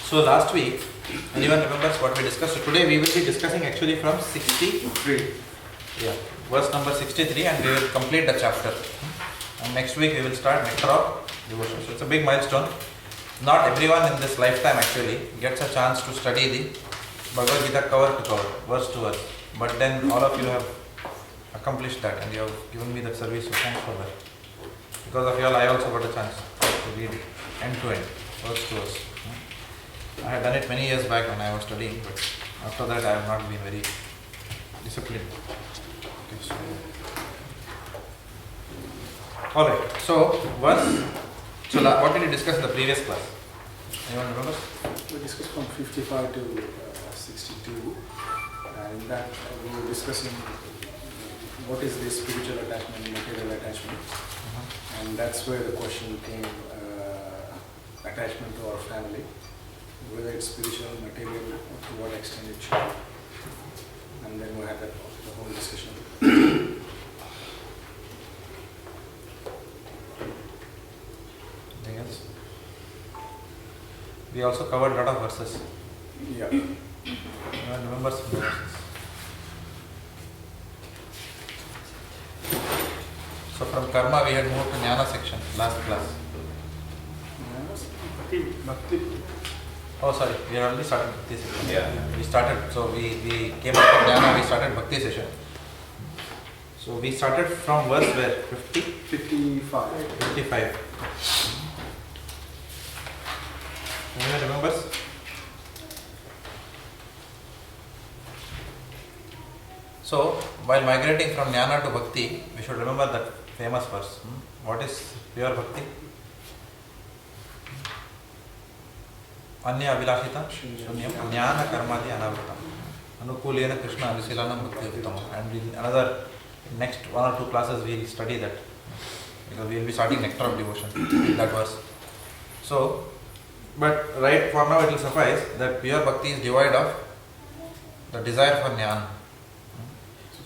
So last week, anyone remembers what we discussed? So today we will be discussing actually from 63. Yeah, verse number 63, and we will complete the chapter. And next week we will start Nectar of Devotion. So it's a big milestone. Not everyone in this lifetime actually gets a chance to study the Bhagavad-gita cover to cover, verse to verse. But then all of you have accomplished that and you have given me that service, so thanks for that. Because of you all, I also got a chance to read end to end, verse to verse. I had done it many years back when I was studying, but after that I have not been very disciplined. Okay, so alright, so what did we discuss in the previous class? Anyone remember? We discussed from 55 to 62, and in that we were discussing what is the spiritual attachment and material attachment. And that's where the question came, attachment to our family, whether it's spiritual, material, to what extent it should be. And then we had the whole discussion. Anything else? We also covered a lot of verses. Yeah. Anyone remembers some verses? So from karma we had moved to jnana section last class. Bhakti. Oh sorry, we had already started Bhakti session. Yeah. We started, so we came up from jnana, we started Bhakti session. So we started from verse where? 50? 55. 55. Anyone remembers? So while migrating from jnana to bhakti, we should remember that famous verse. What is pure bhakti? Anya avilashita shunyam jnana karmadi anavritam anukulena krishna anusilanam bhakti uttamam. And in another next one or two classes we will study that, because we will be starting Nectar of Devotion in that verse. So, but right for now it will suffice that pure bhakti is devoid of the desire for jnana.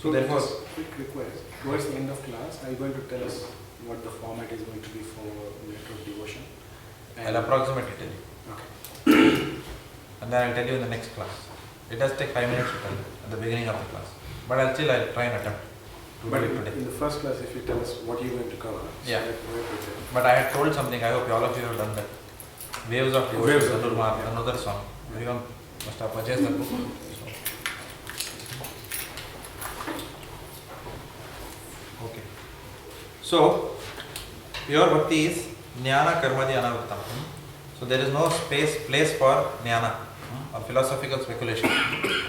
So therefore, just quick request. Towards the end of class, are you going to tell us what the format is going to be for Nectar of Devotion? I'll approximately tell you. Okay. And then I'll tell you in the next class. It does take 5 minutes to tell you at the beginning of the class. But I'll try and attempt to do it today. In the first class, if you tell us what you're going to cover, Yeah. so that we're prepared. But I had told something, I hope all of you have done that. Waves of Devotion, another song. Everyone must have purchased that book. Okay. So, pure bhakti is jnana karmadi anavritam. So there is no place for jnana or philosophical speculation.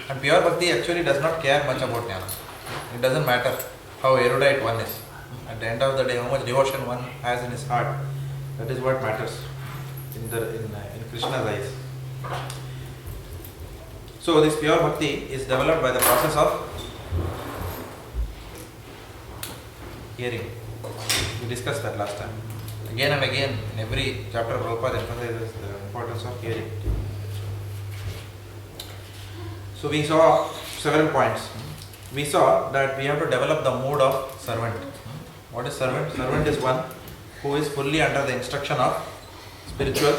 And pure bhakti actually does not care much about jnana. It doesn't matter how erudite one is. At the end of the day, how much devotion one has in his heart, that is what matters in Krishna's eyes. So this pure bhakti is developed by the process of hearing. We discussed that last time. Again and again, in every chapter, Prabhupada emphasizes the importance of hearing. So we saw several points. We saw that we have to develop the mood of servant. What is servant? Servant is one who is fully under the instruction of spiritual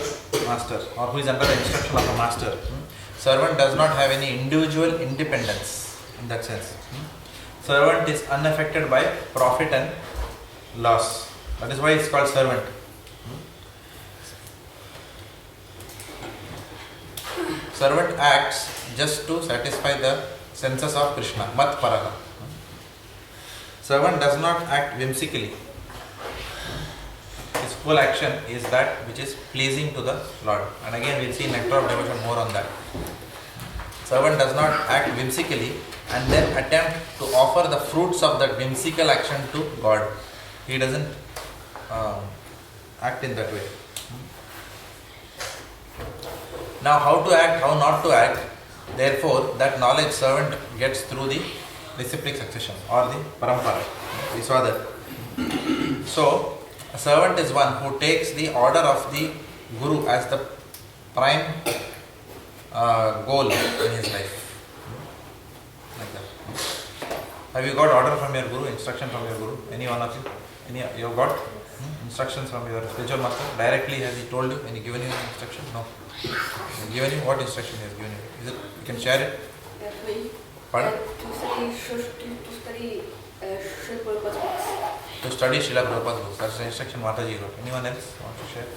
master, or who is under the instruction of a master. Servant does not have any individual independence in that sense. Servant is unaffected by profit and loss. That is why it's called servant. Servant acts just to satisfy the senses of Krishna, mat paraha. Servant does not act whimsically. His full action is that which is pleasing to the Lord. And again we will see Nectar of Devotion more on that. Servant does not act whimsically and then attempt to offer the fruits of that whimsical action to God. He doesn't act in that way. Now how to act, how not to act, therefore that knowledge servant gets through the disciplic succession or the parampara. We saw that. So a servant is one who takes the order of the Guru as the prime goal in his life. Like that. Have you got order from your Guru, instruction from your Guru? Any one of you? You have got instructions from your spiritual master? Directly has he told you? Any given you an instruction? No. He has given you what instruction he has given you? Is it? You can share it? Pardon? To study Srila Prabhupada's books. To study Srila Prabhupada's books. That's the instruction Mataji wrote. Anyone else want to share?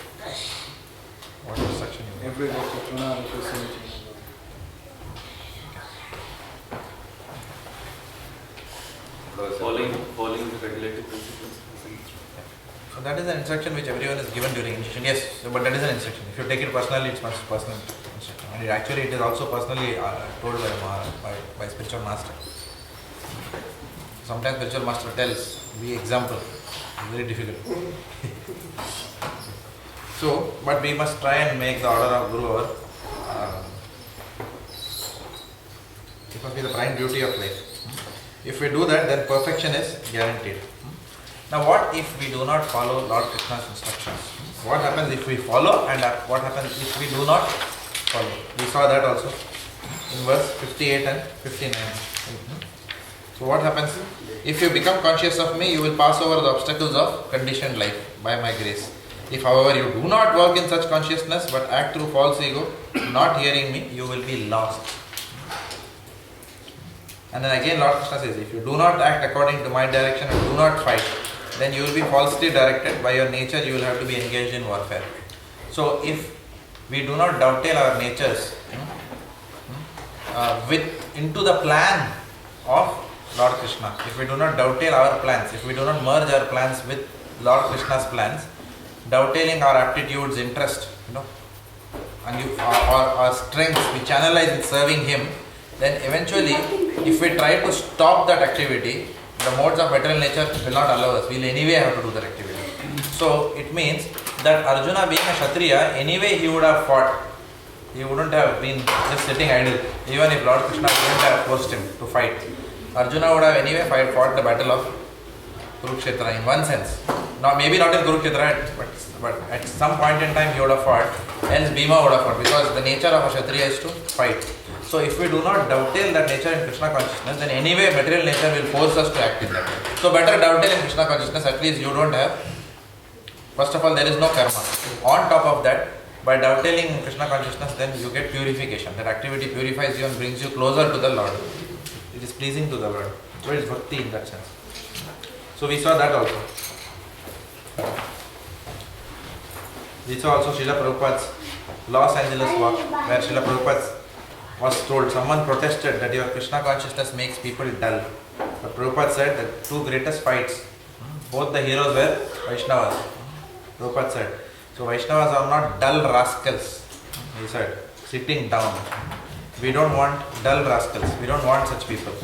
What instruction you got? Every day, Chaturna representing. Following the regulative principles. So that is an instruction which everyone is given during initiation. Yes, but that is an instruction. If you take it personally, it's much personal instruction. And it is also personally told by spiritual master. Sometimes spiritual master tells, be example. It's very difficult. So, but we must try and make the order of Guru our it must be the prime duty of life. If we do that, then perfection is guaranteed. Now what if we do not follow Lord Krishna's instructions? What happens if we follow, and what happens if we do not follow? We saw that also in verse 58 and 59. So what happens? If you become conscious of me, you will pass over the obstacles of conditioned life by my grace. If however you do not work in such consciousness but act through false ego, not hearing me, you will be lost. And then again Lord Krishna says, if you do not act according to my direction and do not fight, then you will be falsely directed. By your nature you will have to be engaged in warfare. So if we do not dovetail our natures into the plan of Lord Krishna, if we do not dovetail our plans, if we do not merge our plans with Lord Krishna's plans, dovetailing our aptitudes, interest, and our strengths, we channelize in serving Him, then eventually, if we try to stop that activity, the modes of material nature will not allow us. We will anyway have to do that activity. So it means that Arjuna, being a Kshatriya, anyway he would have fought. He wouldn't have been just sitting idle, even if Lord Krishna wouldn't have forced him to fight. Arjuna would have anyway fought the battle of Kurukshetra in one sense. Maybe not in Kurukshetra, but at some point in time he would have fought, else Bhima would have fought, because the nature of a Kshatriya is to fight. So if we do not dovetail that nature in Krishna consciousness, then anyway material nature will force us to act in that way. So better dovetail in Krishna consciousness, at least you don't have, first of all there is no karma. On top of that, by dovetailing in Krishna consciousness, then you get purification. That activity purifies you and brings you closer to the Lord. It is pleasing to the Lord. So it is bhakti in that sense. So we saw that also. We saw also Srila Prabhupada's Los Angeles walk, where Srila Prabhupada was told, someone protested that your Krishna consciousness makes people dull. But Prabhupada said that two greatest fights, both the heroes were Vaishnavas. Prabhupada said, so Vaishnavas are not dull rascals, he said, sitting down. We don't want dull rascals, we don't want such people.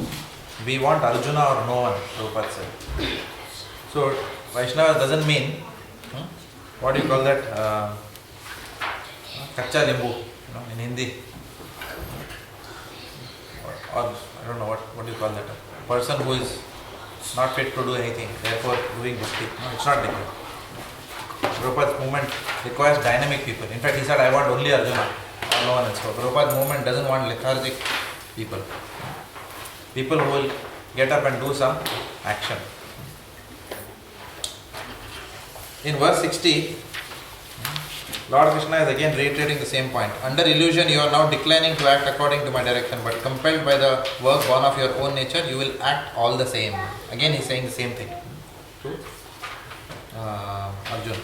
We want Arjuna or no one, Prabhupada said. So Vaishnavas doesn't mean, what do you call that, Kacha Limbu, in Hindi. Or I don't know what do you call that, a person who is not fit to do anything, therefore doing bhakti. No, it's not different. Prabhupada's movement requires dynamic people. In fact, he said, I want only Arjuna, or no one else. So Prabhupada's movement doesn't want lethargic people. People who will get up and do some action. In verse 60, Lord Krishna is again reiterating the same point. Under illusion, you are now declining to act according to my direction, but compelled by the work born of your own nature, you will act all the same. Again, he is saying the same thing to Arjuna.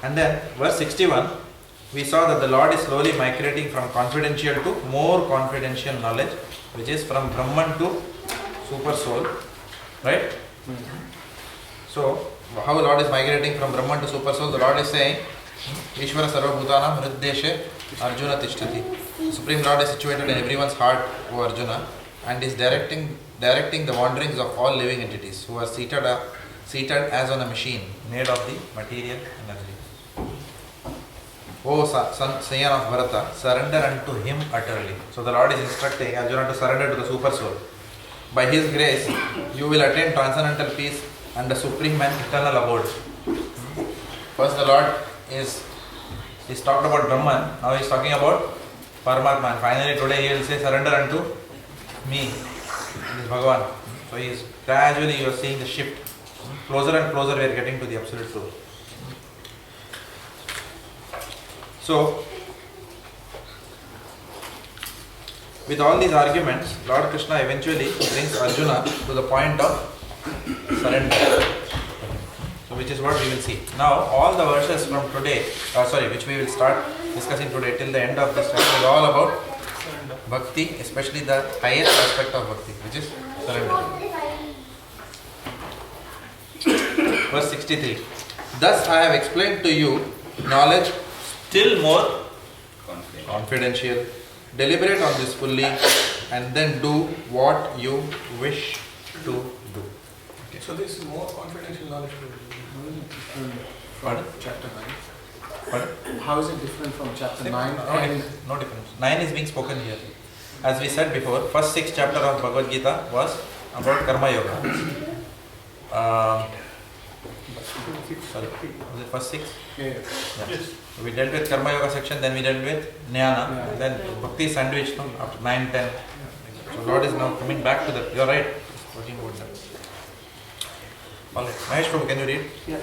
And then, verse 61, we saw that the Lord is slowly migrating from confidential to more confidential knowledge, which is from Brahman to Super Soul. Right? So, how the Lord is migrating from Brahman to Super Soul? The Lord is saying, Ishvara Sarvabhutanam Hriddeshe Arjuna Tishtati. The Supreme Lord is situated in everyone's heart, O Arjuna, and is directing the wanderings of all living entities who are seated as on a machine made of the material energy. O son of Bharata, surrender unto him utterly. So the Lord is instructing Arjuna to surrender to the Super Soul. By his grace, you will attain transcendental peace and the supreme and eternal abode. First the Lord he's talked about Brahman, now he's talking about Paramatma. And finally today he will say, surrender unto me. This is Bhagavan. So he is gradually, you are seeing the shift. Closer and closer we are getting to the absolute truth. So, with all these arguments, Lord Krishna eventually brings Arjuna to the point of surrender. So, which is what we will see. Now, all the verses from today, which we will start discussing today till the end of this chapter is all about Bhakti, especially the highest aspect of Bhakti, which is surrender. Verse 63. Thus I have explained to you knowledge still more confidential. Deliberate on this fully and then do what you wish to do. Okay. So this is more confidential knowledge from Pardon? chapter 9. Pardon? How is it different from chapter 9? No difference. 9 is being spoken here. As we said before, first 6 chapter of Bhagavad-gita was about Karma Yoga. Sorry, was it first 6? Yeah. Yes. So we dealt with Karma Yoga section, then we dealt with Jnana, and then Bhakti is sandwiched after 9, 10. So Lord is now coming back to that. You are right. Talking about that. Alright. Mahesh Prabhu, can you read? Yeah.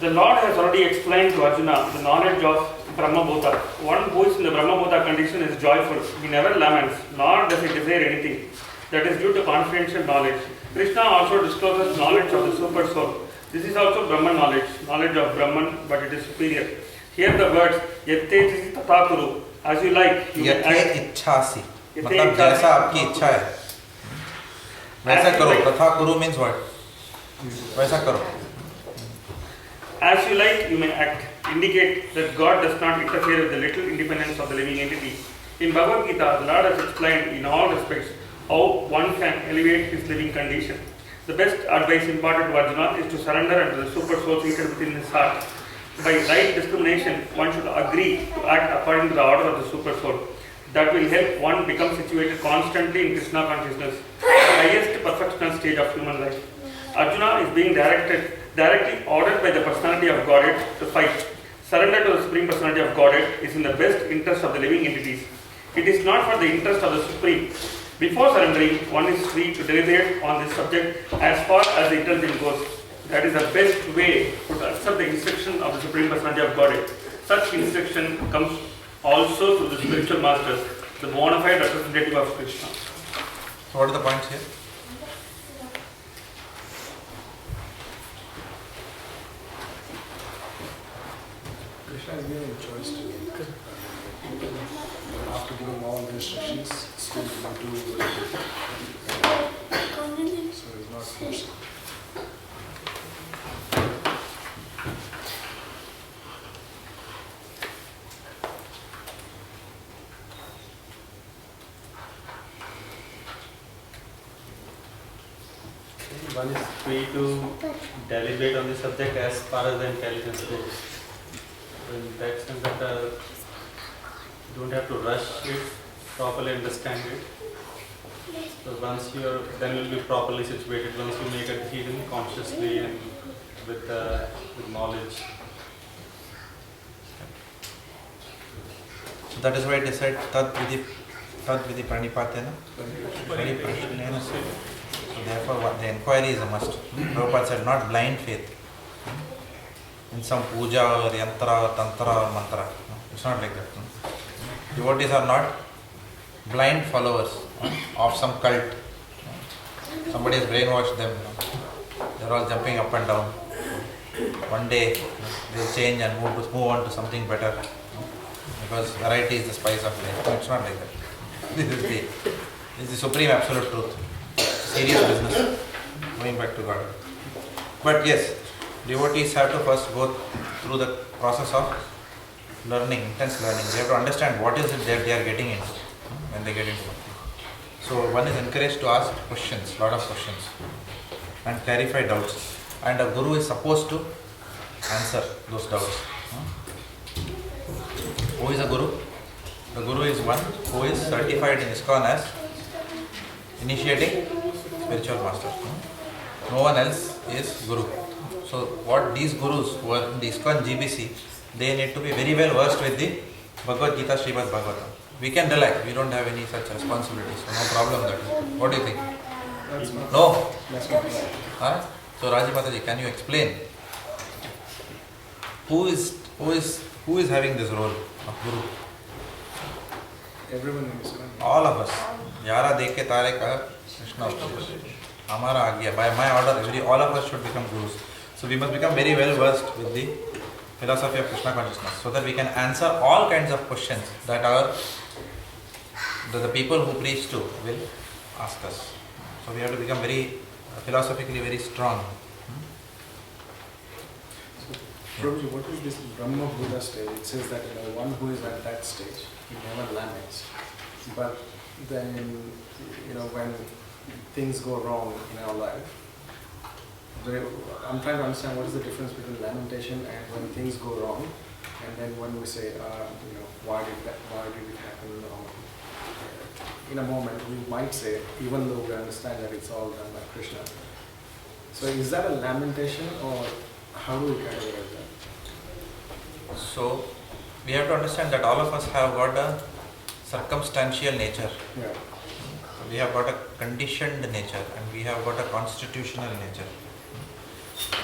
The Lord has already explained to Arjuna the knowledge of Brahma Bhuta. One who is in the Brahma Bhuta condition is joyful. He never laments, nor does he desire anything. That is due to confidential knowledge. Krishna also discloses knowledge of the Super Soul. This is also Brahman knowledge of Brahman, but it is superior. Here the words Yatte Tata Kuru, as you like. यथे इच्छासी मतलब जैसा आपकी इच्छा है वैसा करो. तथा कुरु means what? वैसा करो. As you like, you may act. Indicate that God does not interfere with the little independence of the living entity. In Bhagavad-gita, the Lord has explained in all respects how one can elevate his living condition. The best advice imparted to Arjuna is to surrender unto the super soul seated within his heart. By right discrimination, one should agree to act according to the order of the super soul. That will help one become situated constantly in Krishna consciousness, the highest perfectional stage of human life. Arjuna is being directly ordered by the personality of Godhead to fight. Surrender to the Supreme Personality of Godhead is in the best interest of the living entities. It is not for the interest of the Supreme. Before surrendering, one is free to deliberate on this subject as far as the intelligence goes. That is the best way to accept the instruction of the Supreme Personality of Godhead. Such instruction comes also through the spiritual masters, the bona fide representative of Krishna. So what are the points here? Krishna is giving a choice to after giving all the instructions, still do so he's not forcing. One is free to deliberate on the subject as far as the intelligence goes. So in that sense that you don't have to rush it, properly understand it. So once you are, then you will be properly situated. Once you make a decision consciously and with knowledge. So that is why it is said tad vidhi pranipatena pranipashanena. So therefore the inquiry is a must. Prabhupada said not blind faith in some puja or yantra or tantra or mantra. No, it's not like that. Devotees are not blind followers of some cult. Somebody has brainwashed them. They're all jumping up and down. One day they'll change and move on to something better. Because variety is the spice of life. No, it's not like that. This is the supreme absolute truth. Serious business. Going back to God. But yes, devotees have to first go through the process of learning, intense learning. They have to understand what is it that they are getting into when they get into Bhakti. So one is encouraged to ask questions, lot of questions, and clarify doubts. And a guru is supposed to answer those doubts. Who is a guru? The guru is one who is certified in ISKCON as initiating spiritual master. No one else is guru. So what these gurus who are in the ISKCON GBC, they need to be very well versed with the Bhagavad-gita, Srimad Bhagavatam. We can relax, we don't have any such responsibilities, so no problem that. What do you think? That's not, No? that's not right. Huh? So Raji Mataji, can you explain who is having this role of Guru? Everyone in Islam. All of us. Yara dekhe tare ka Krishna Uttara. Hamara agya. By my order, all of us should become Gurus. So we must become very well versed with the philosophy of Krishna consciousness, so that we can answer all kinds of questions that the people who preach to will ask us. So we have to become very philosophically very strong. Prabhuji, what is this Brahma Buddha stage? It says that one who is at that stage, he never laments. But then, when things go wrong in our life, I'm trying to understand what is the difference between lamentation and when things go wrong, and then when we say, why did it happen? Or, in a moment, we might say, even though we understand that it's all done by Krishna. So is that a lamentation, or how do we categorize that? So we have to understand that all of us have got a circumstantial nature. Yeah. We have got a conditioned nature and we have got a constitutional nature.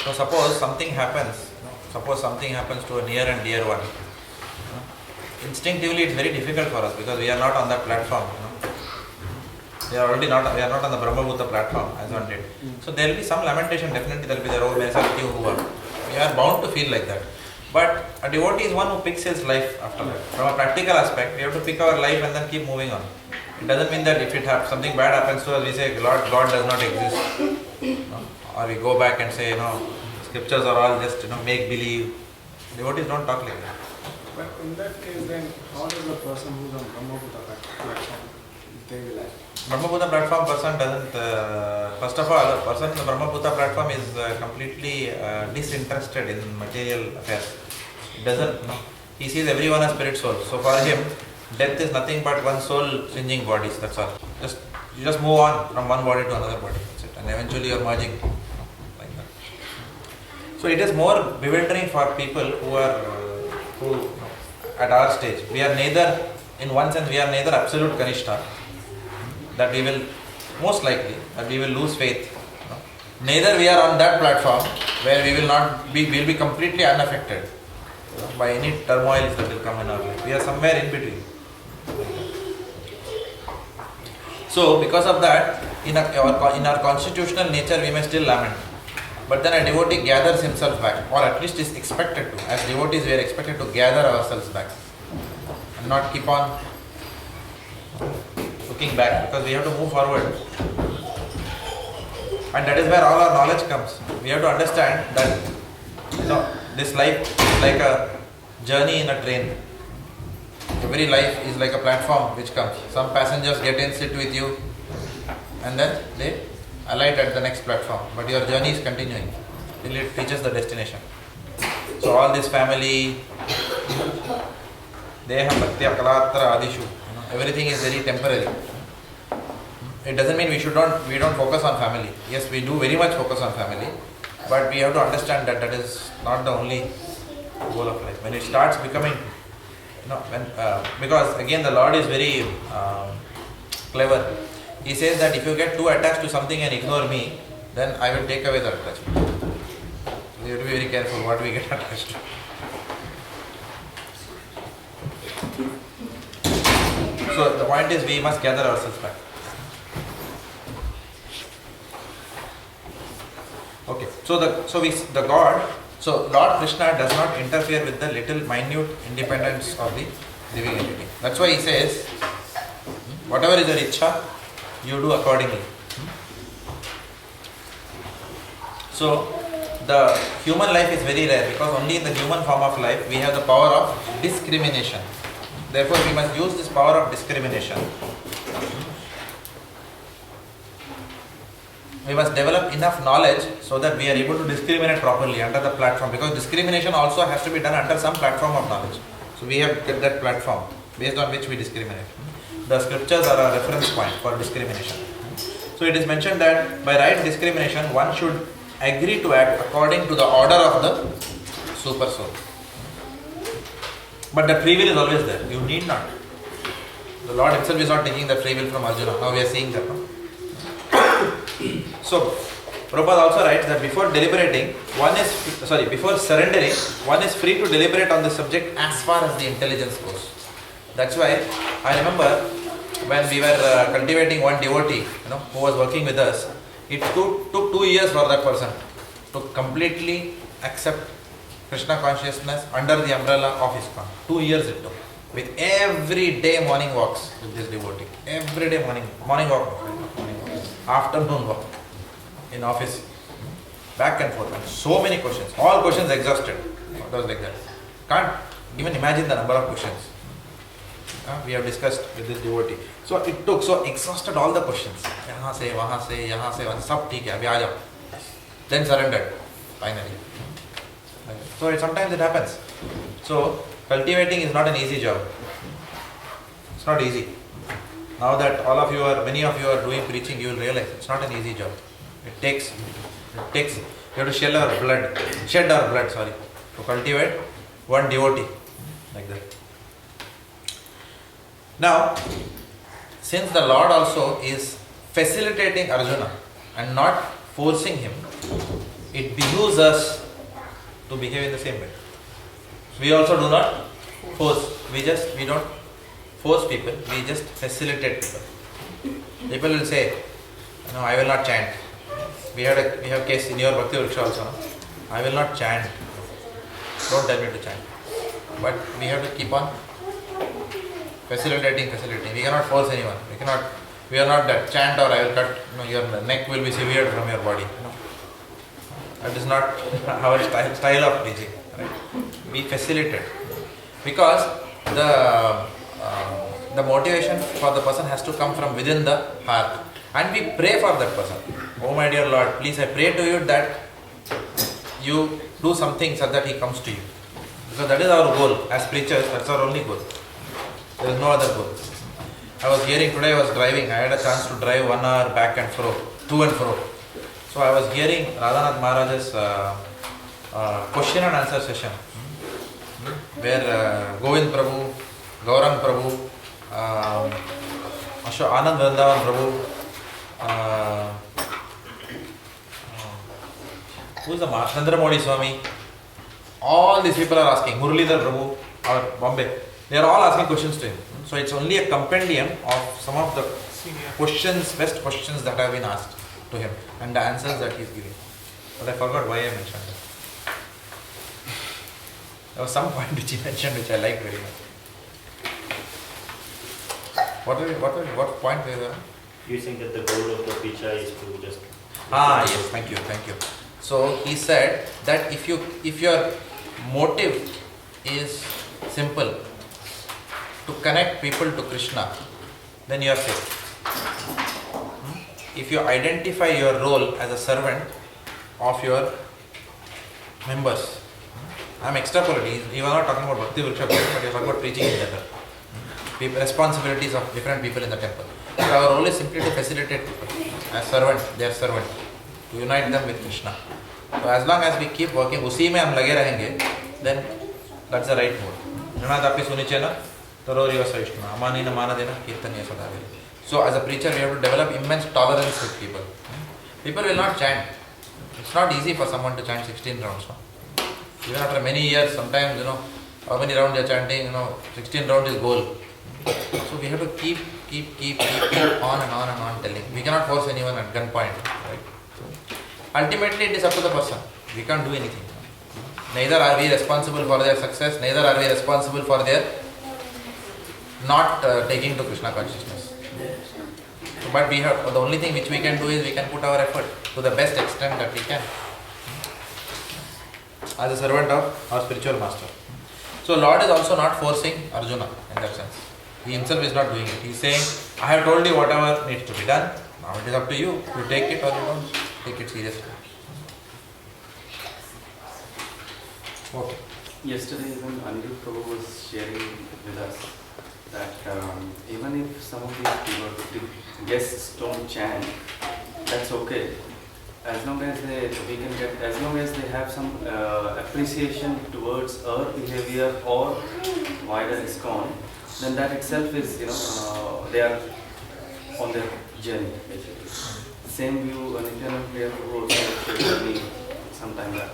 So suppose something happens to a near and dear one. Instinctively it's very difficult for us because we are not on that platform. We are not on the Brahma Bhuta platform as one did. So there will be some lamentation, definitely there will be the oh, we are bound to feel like that. But a devotee is one who picks his life after that. From a practical aspect, we have to pick our life and then keep moving on. It doesn't mean that if something bad happens to us, we say, Lord, God does not exist. Or we go back and say, scriptures are all just, make believe. Devotees don't talk like that. But in that case, then, how does the person who's on Brahma Buddha platform, they will act? Brahma Bhuta platform person doesn't, first of all, a person in the Brahma Bhuta platform is completely disinterested in material affairs. It doesn't, he sees everyone as spirit soul. So for him, death is nothing but one soul changing bodies, that's all. You just move on from one body to another body, that's it. And eventually you are merging, like that. So it is more bewildering for people who at our stage. We are neither, in one sense, we are neither absolute Kanishta, that we will, most likely, that we will lose faith. Neither we are on that platform where we will be completely unaffected by any turmoils that will come in our life. We are somewhere in between. So because of that, in our constitutional nature, we may still lament. But then a devotee gathers himself back, or at least is expected to. As devotees, we are expected to gather ourselves back and not keep on looking back, because we have to move forward. And that is where all our knowledge comes. We have to understand that this life is like a journey in a train. Every life is like a platform which comes. Some passengers get in, sit with you, and then they alight at the next platform. But your journey is continuing till it reaches the destination. So all this family, Deha Satya Kalatra Adishu, everything is very temporary. It doesn't mean we don't focus on family. Yes, we do very much focus on family, but we have to understand that is not the only goal of life. When it starts becoming, because again the Lord is very clever. He says that if you get too attached to something and ignore me, then I will take away the attachment. So we have to be very careful what we get attached to. So the point is we must gather ourselves back. Okay, so Lord Krishna does not interfere with the little minute independence of the living entity. That's why he says, whatever is your ichha, you do accordingly. So the human life is very rare, because only in the human form of life we have the power of discrimination. Therefore we must use this power of discrimination. We must develop enough knowledge so that we are able to discriminate properly under the platform, because discrimination also has to be done under some platform of knowledge. So we have kept that platform based on which we discriminate. The scriptures are a reference point for discrimination. So it is mentioned that by right discrimination, one should agree to act according to the order of the super soul. But the free will is always there. You need not. The Lord himself is not taking the free will from Arjuna. Now we are seeing that. No? So Prabhupada also writes that before surrendering, one is free to deliberate on the subject as far as the intelligence goes. That's why I remember when we were cultivating one devotee, who was working with us, it took 2 years for that person to completely accept Krishna consciousness under the umbrella of ISKCON. 2 years it took. With every day morning walks with this devotee. Every day morning walk, afternoon walk in office. Back and forth. And so many questions. All questions exhausted. It was like that. Can't even imagine the number of questions we have discussed with this devotee. So it took, exhausted all the questions. Yahan se, wahan se, sab theek hai, abhi aa jao. Then surrendered, finally. So sometimes it happens. So cultivating is not an easy job. It's not easy. Now that many of you are doing preaching, you will realize it's not an easy job. It takes, we have to shed our blood, to cultivate one devotee, like that. Now, since the Lord also is facilitating Arjuna and not forcing him, it behooves us to behave in the same way. We also do not force. We don't force people. We just facilitate people. People will say, "No, I will not chant." We have a case in your Bhakti also. No? I will not chant. Don't tell me to chant. But we have to keep on facilitating. We cannot force anyone. We are not that chant or I will cut. Your neck will be severed from your body. That is not our style of preaching. Right? We facilitate, because the motivation for the person has to come from within the heart, and we pray for that person. Oh my dear Lord, please, I pray to you that you do something so that he comes to you, because that is our goal as preachers. That's our only goal. There is no other goal. I was hearing today, I was driving, I had a chance to drive 1 hour back and fro, to and fro. So I was hearing Radhanath Maharaj's question and answer session, where Govind Prabhu, Gaurang Prabhu, Anand Vrindavan Prabhu, who is the Chandra Modi Swami, all these people are asking, Muralidhar Prabhu or Bombay, they are all asking questions to him. So it's only a compendium of some of the best questions that have been asked to him and the answers that he is giving. But I forgot why I mentioned that. There was some point which he mentioned which I liked very much. What point were there? You think that the goal of the preacher is to just... Yes, thank you. So he said that if your motive is simple, to connect people to Krishna, then you are safe. If you identify your role as a servant of your members, I am extrapolating. He was not talking about Bhakti Vriksha, but he was talking about preaching in general. Responsibilities of different people in the temple. So our role is simply to facilitate people as their servant, to unite them with Krishna. So as long as we keep working, उसी में हम लगे रहेंगे, then that's the right mode. जनादापि सुनिचेना तरोरिव सहिष्णुना अमानेन मानदेन कीर्तनीय सदावेल. So as a preacher, we have to develop immense tolerance with people. People will not chant. It's not easy for someone to chant 16 rounds. No? Even after many years, sometimes, how many rounds you are chanting, 16 rounds is goal. So we have to keep on and on telling. We cannot force anyone at gunpoint. Right? So ultimately, it is up to the person. We can't do anything. Neither are we responsible for their success, neither are we responsible for their not taking to Krishna consciousness. But the only thing which we can do is we can put our effort to the best extent that we can as a servant of our spiritual master. So Lord is also not forcing Arjuna in that sense. He himself is not doing it. He is saying, I have told you whatever needs to be done. Now it is up to you. You take it or you don't take it seriously. Okay. Yesterday even Anirudh Prabhu was sharing with us that even if some of these people, guests don't chant, that's okay. As long as they have some appreciation towards our behavior or wider ISKCON, then that itself is, they are on their journey basically. same view Nityananda Priya Prabhu also shared with me some time back.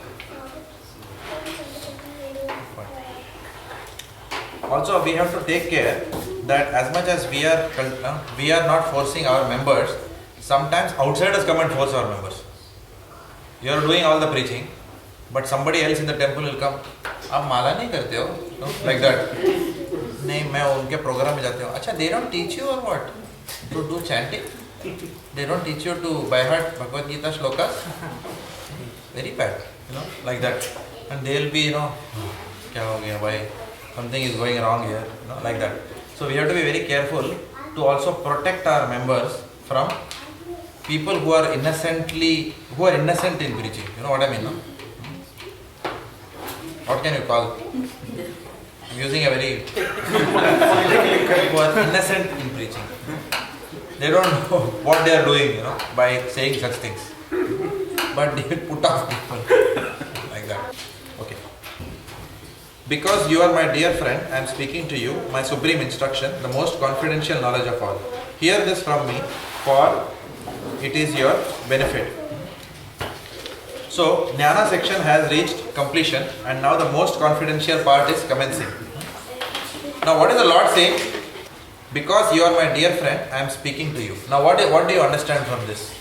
Also, we have to take care that as much as we are not forcing our members, sometimes outsiders come and force our members. You are doing all the preaching, but somebody else in the temple will come. आप माला नहीं करते हो? Like that. नहीं, मैं उनके programme में जाते हूँ. अच्छा, they don't teach you or what? To do chanting? They don't teach you to by heart Bhagavad-gita shlokas? Very bad, like that. And they will be, क्या हो गया भाई? Something is going wrong here, like that. So we have to be very careful to also protect our members from people who are innocent in preaching. You know what I mean, no? What can you call? I'm using a very who are innocent in preaching. They don't know what they are doing, by saying such things. But they put off people like that. Okay. Because you are my dear friend, I am speaking to you, my supreme instruction, the most confidential knowledge of all. Hear this from me, for it is your benefit. So, Jnana section has reached completion and now the most confidential part is commencing. Now, what is the Lord saying? Because you are my dear friend, I am speaking to you. Now, what do you understand from this?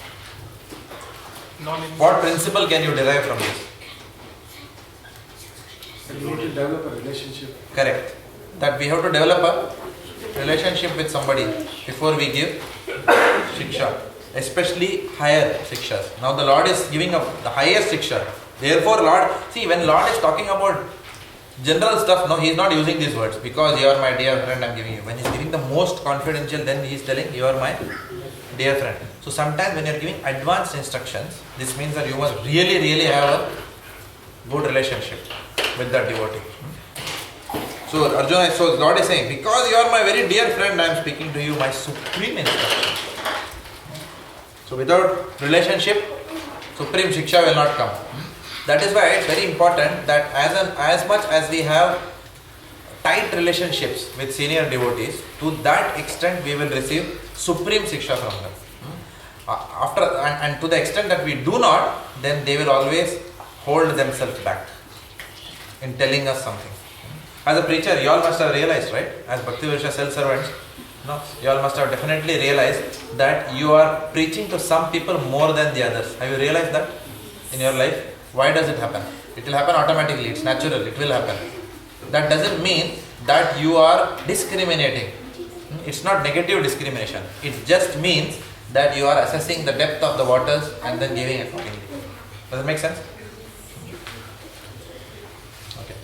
What principle can you derive from this? You need to develop a relationship. Correct. That we have to develop a relationship with somebody before we give shiksha. Especially higher shikshas. Now the Lord is giving up the highest shiksha. Therefore Lord, see when Lord is talking about general stuff, no, He is not using these words. Because you are my dear friend, I am giving you. When He is giving the most confidential, then He is telling you are my dear friend. So sometimes when you are giving advanced instructions, this means that you must really have a good relationship with that devotee. So Arjuna, so Lord is saying, because you are my very dear friend, I am speaking to you my supreme instruction. So without relationship, supreme shiksha will not come. That is why it's very important that as much as we have tight relationships with senior devotees, to that extent we will receive supreme shiksha from them. And to the extent that we do not, then they will always hold themselves back in telling us something. As a preacher, you all must have realized, right? As Bhaktivedanta self-servants, you all must have definitely realized that you are preaching to some people more than the others. Have you realized that in your life? Why does it happen? It will happen automatically. It's natural. It will happen. That doesn't mean that you are discriminating. It's not negative discrimination. It just means that you are assessing the depth of the waters and then giving accordingly. Does it make sense? Okay.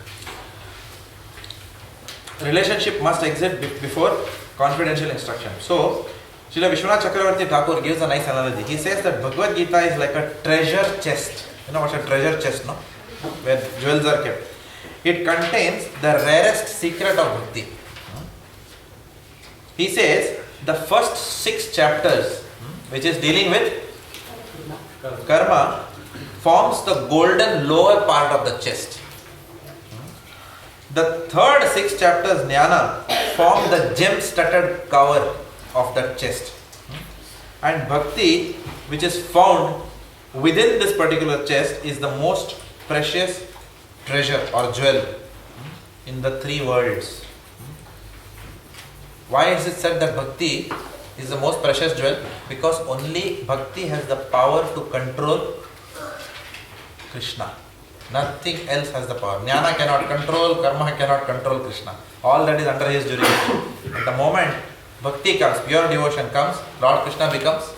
Relationship must exist before confidential instruction. So, Srila Visvanath Cakravarti Thakura gives a nice analogy. He says that Bhagavad-gita is like a treasure chest. You know what's a treasure chest, no? Where jewels are kept. It contains the rarest secret of Bhakti. He says the first 6 chapters, which is dealing with karma, forms the golden lower part of the chest. The third 6 chapters, Jnana, form the gem-studded cover of that chest. And Bhakti, which is found within this particular chest, is the most precious treasure or jewel in the 3 worlds. Why is it said that Bhakti is the most precious jewel? Because only Bhakti has the power to control Krishna. Nothing else has the power. Jnana cannot control, karma cannot control Krishna. All that is under his jurisdiction. At the moment Bhakti comes, pure devotion comes, Lord Krishna becomes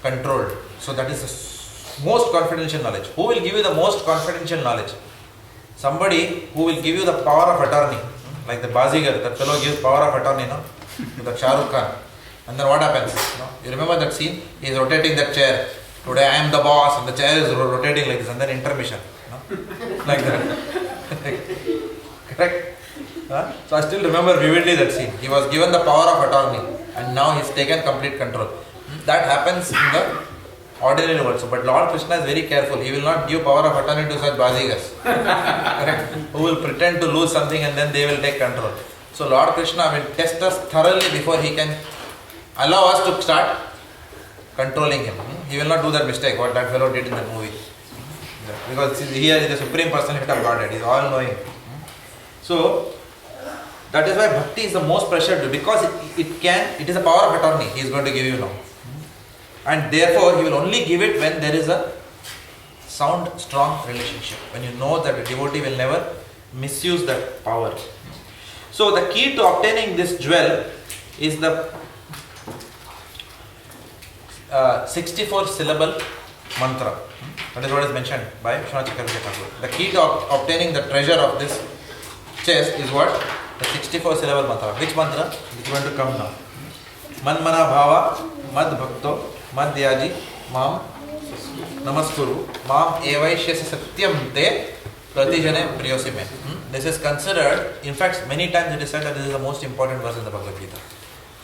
controlled. So that is the most confidential knowledge. Who will give you the most confidential knowledge? Somebody who will give you the power of attorney. Like the Bazigar, that fellow gives power of attorney, to the Shah Rukh Khan. And then what happens? You remember that scene? He is rotating that chair. Today I am the boss, and the chair is rotating like this, and then intermission. Like that. Correct? So I still remember vividly that scene. He was given the power of attorney, and now he has taken complete control. That happens in the ordinary world. But Lord Krishna is very careful. He will not give power of attorney to such Bazigars. Correct? Who will pretend to lose something and then they will take control. So Lord Krishna will test us thoroughly before he can allow us to start controlling him. He will not do that mistake what that fellow did in the movie. Because here is the Supreme Personality of Godhead. He is all knowing. So that is why bhakti is the most pressured, because it is a power of attorney he is going to give you now. And therefore he will only give it when there is a sound, strong relationship. When you know that a devotee will never misuse that power. So the key to obtaining this jewel is the 64 syllable mantra. That is what is mentioned by Visvanath Cakravarti Thakura. The key to obtaining the treasure of this chest is what? The 64 syllable mantra. Which mantra? It is going to come now. Manmana bhava mad bhakto mad yaji mam namaskuru mam evaishyasi satyam te pratijane priyosime. This is considered, in fact many times it is said that this is the most important verse in the Bhagavad-gita.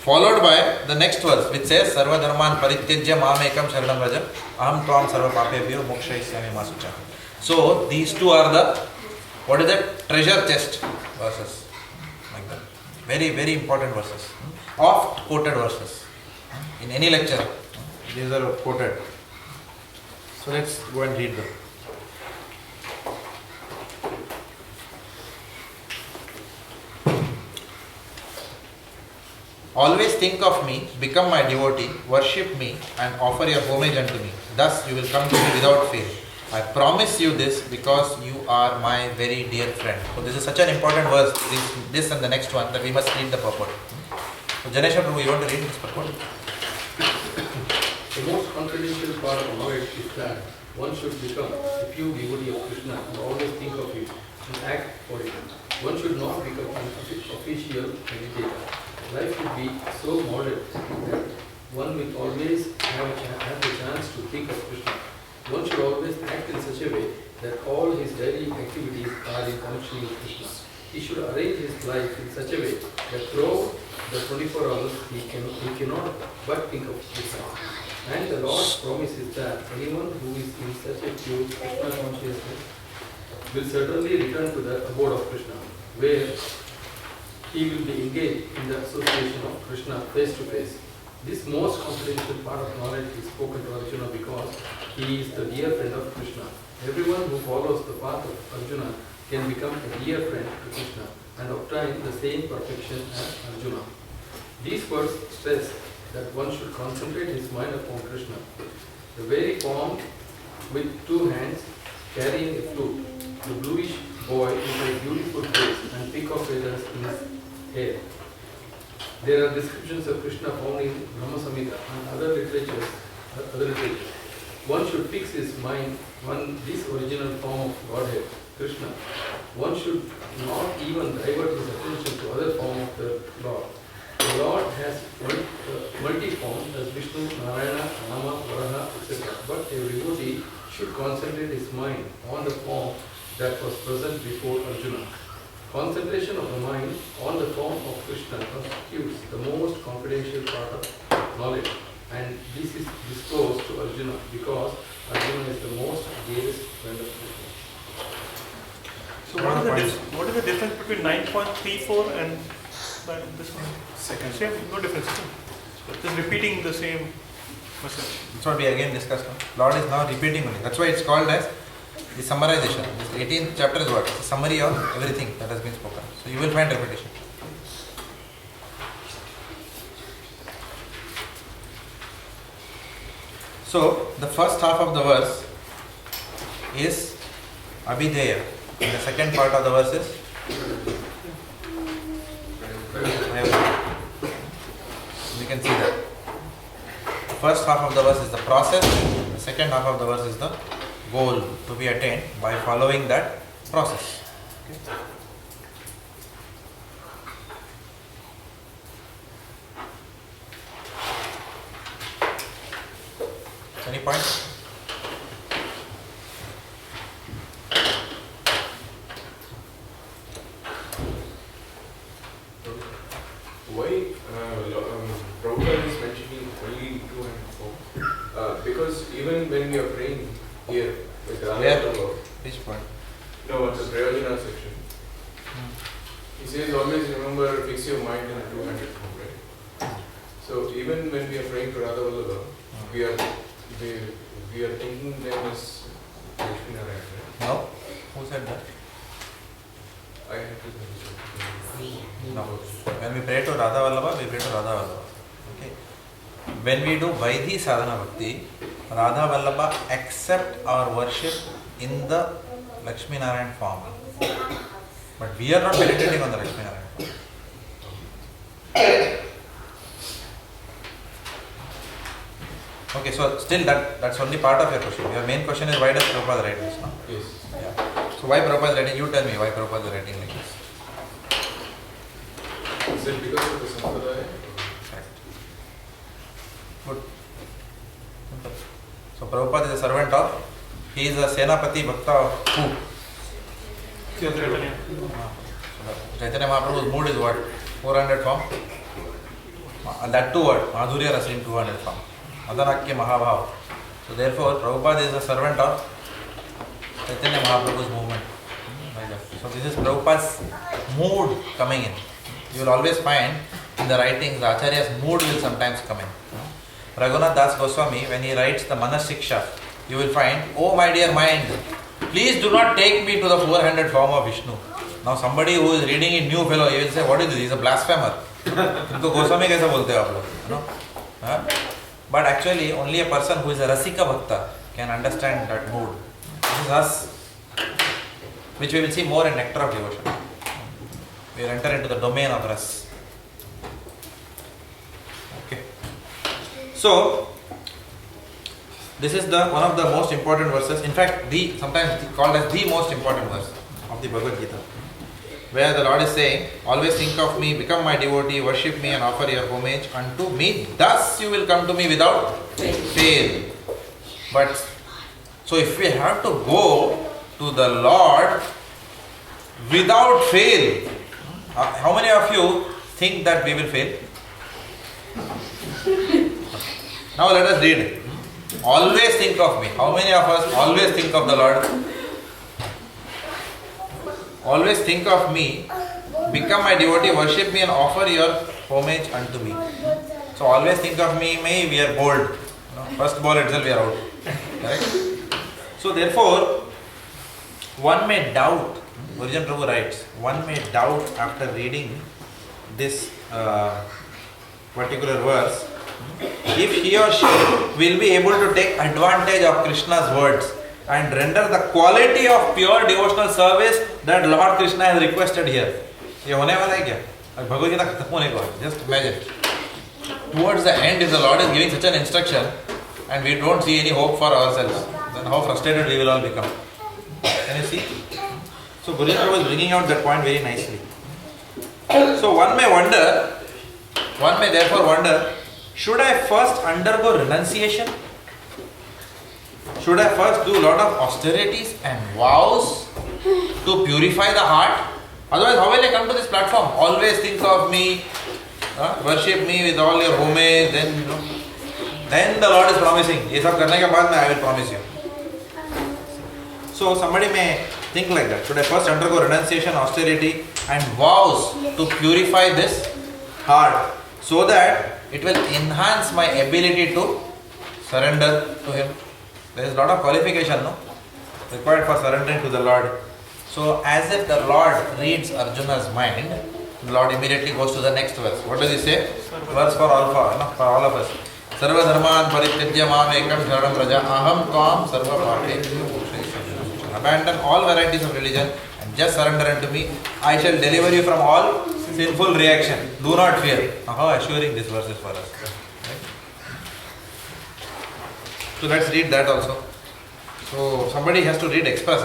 Followed by the next verse which says Sarva dharman parityajya mam ekam sharanam vraja aham tvam sarva papebhyo mokshayishyami ma sucha. So these two are the, what is that? Treasure chest verses. Like that. Very, very important verses. Oft quoted verses. In any lecture, these are quoted. So let's go and read them. Always think of me, become my devotee, worship me and offer your homage unto me. Thus you will come to me without fail. I promise you this because you are my very dear friend. So this is such an important verse, this and the next one, that we must read the purport. So Janesha Prabhu, you want to read this purport? The most confidential part of knowledge is that one should become a pure devotee of Krishna and always think of it and act for it. One should not become an official meditator. Life should be so modern that one will always have the chance to think of Krishna. One should always act in such a way that all his daily activities are in connection with Krishna. He should arrange his life in such a way that throughout the 24 hours he cannot but think of Krishna. And the Lord's promise is that anyone who is in such a pure Krishna consciousness will certainly return to the abode of Krishna, where he will be engaged in the association of Krishna face to face. This most confidential part of knowledge is spoken to Arjuna because he is the dear friend of Krishna. Everyone who follows the path of Arjuna can become a dear friend to Krishna and obtain the same perfection as Arjuna. These words stress that one should concentrate his mind upon Krishna. The very form with two hands carrying a flute, the bluish boy with a beautiful face and peacock feathers in his hair. There are descriptions of Krishna found in Brahma Samhita and other literatures. One should fix his mind on this original form of Godhead, Krishna. One should not even divert his attention to other form of the Lord. The Lord has multi-forms as Vishnu, Narayana, Rama, Varaha, etc. But a devotee should concentrate his mind on the form that was present before Arjuna. Concentration of the mind on the form of Krishna constitutes the most confidential part of knowledge, and this is disclosed to Arjuna because Arjuna is the most dearest friend of Krishna. So what is the difference between 9.34 and this one? Second. Same, no difference. Just repeating the same message. That's what we again discussed. Lord is now repeating only. That's why it's called as the summarization. This 18th chapter is what? It's a summary of everything that has been spoken. So you will find repetition. So the first half of the verse is Abhideya. And the second part of the verse is we can see that. The first half of the verse is the process, the second half of the verse is the goal to be attained by following that process. Okay. Any points? Why Prabhupada is mentioning only 2 and 4? Because even when we are praying here, with Where? Radha, Which point? no, it's the Prayojana section. He says always remember, fix your mind in a 2-handed form, right? So even when we are praying to Radha Vallabha, we are thinking them as Lakshmi Narayan, right? No? Who said that? I have to No. When we pray to Radha Vallabha, we pray to Radha Vallabha. Okay. When we do Vaidhi Sadhana Bhakti, Radha Vallabha accept our worship in the Lakshmi Narayan form. But we are not meditating on the Lakshmi Narayan form. Okay, so still that's only part of your question. Your main question is why does Prabhupada write this? No? Yes. Yeah. So why Prabhupada is writing? You tell me why Prabhupada is writing like this. Is it because of the Sampradaya? Correct. Good. Simple. So Prabhupada is a servant of, he is a Senapati Bhakta of who? Chaitanya Mahaprabhu's mood is what? 400 form? That two word, Madhurya Rasa in 200 form. Madanakya Mahabhav. So therefore Prabhupada is a servant of Chaitanya Mahaprabhu's movement. Like that. So this is Prabhupada's mood coming in. You will always find in the writings the Acharya's mood will sometimes come in. Raghunath Das Goswami, when he writes the Manas Shiksha, you will find, oh my dear mind, please do not take me to the 400 form of Vishnu. Now somebody who is reading it, new fellow, he will say, what is this? He is a blasphemer. इनको गोस्वामी कैसे बोलते हो आप लोग? You know? But actually, only a person who is a Rasika Bhakta can understand that mood. This is us, which we will see more in Nectar of Devotion. We will enter into the domain of Ras. Okay. So, this is one of the most important verses. In fact, sometimes called as the most important verse of the Bhagavad-gita, where the Lord is saying, always think of me, become my devotee, worship me and offer your homage unto me. Thus you will come to me without fail. But, so if we have to go to the Lord without fail, how many of you think that we will fail? Now let us read it. Always think of me. How many of us always think of the Lord? Always think of me, become my devotee, worship me and offer your homage unto me. So always think of me, we are bold. First ball itself we are out. Correct? So therefore, one may doubt, Bhurijana Prabhu writes, one may doubt after reading this particular verse, if he or she will be able to take advantage of Krishna's words and render the quality of pure devotional service that Lord Krishna has requested here. ये होने वाला है क्या? भगवद गीता खत्म होने को है. Just imagine. Towards the end, if the Lord is giving such an instruction and we don't see any hope for ourselves, then how frustrated we will all become. Can you see? So Bhurijana was bringing out that point very nicely. So one may therefore wonder, should I first undergo renunciation? Should I first do a lot of austerities and vows to purify the heart? Otherwise, how will I come to this platform? Always think of me, worship me with all your homage, then the Lord is promising, ये सब करने के बाद I will promise you. So somebody may think like that. Should I first undergo renunciation, austerity and vows to purify this heart so that it will enhance my ability to surrender to Him? There is a lot of qualification, required for surrendering to the Lord. So as if the Lord reads Arjuna's mind, the Lord immediately goes to the next verse. What does he say? Verse for all of us. Sarva dharman parityajya mam ekam sharanam raja aham tvam sarva bhakti. Abandon all varieties of religion and just surrender unto me. I shall deliver you from all sinful reaction. Do not fear. How assuring this verse is for us. Right? So let's read that also. So somebody has to read express.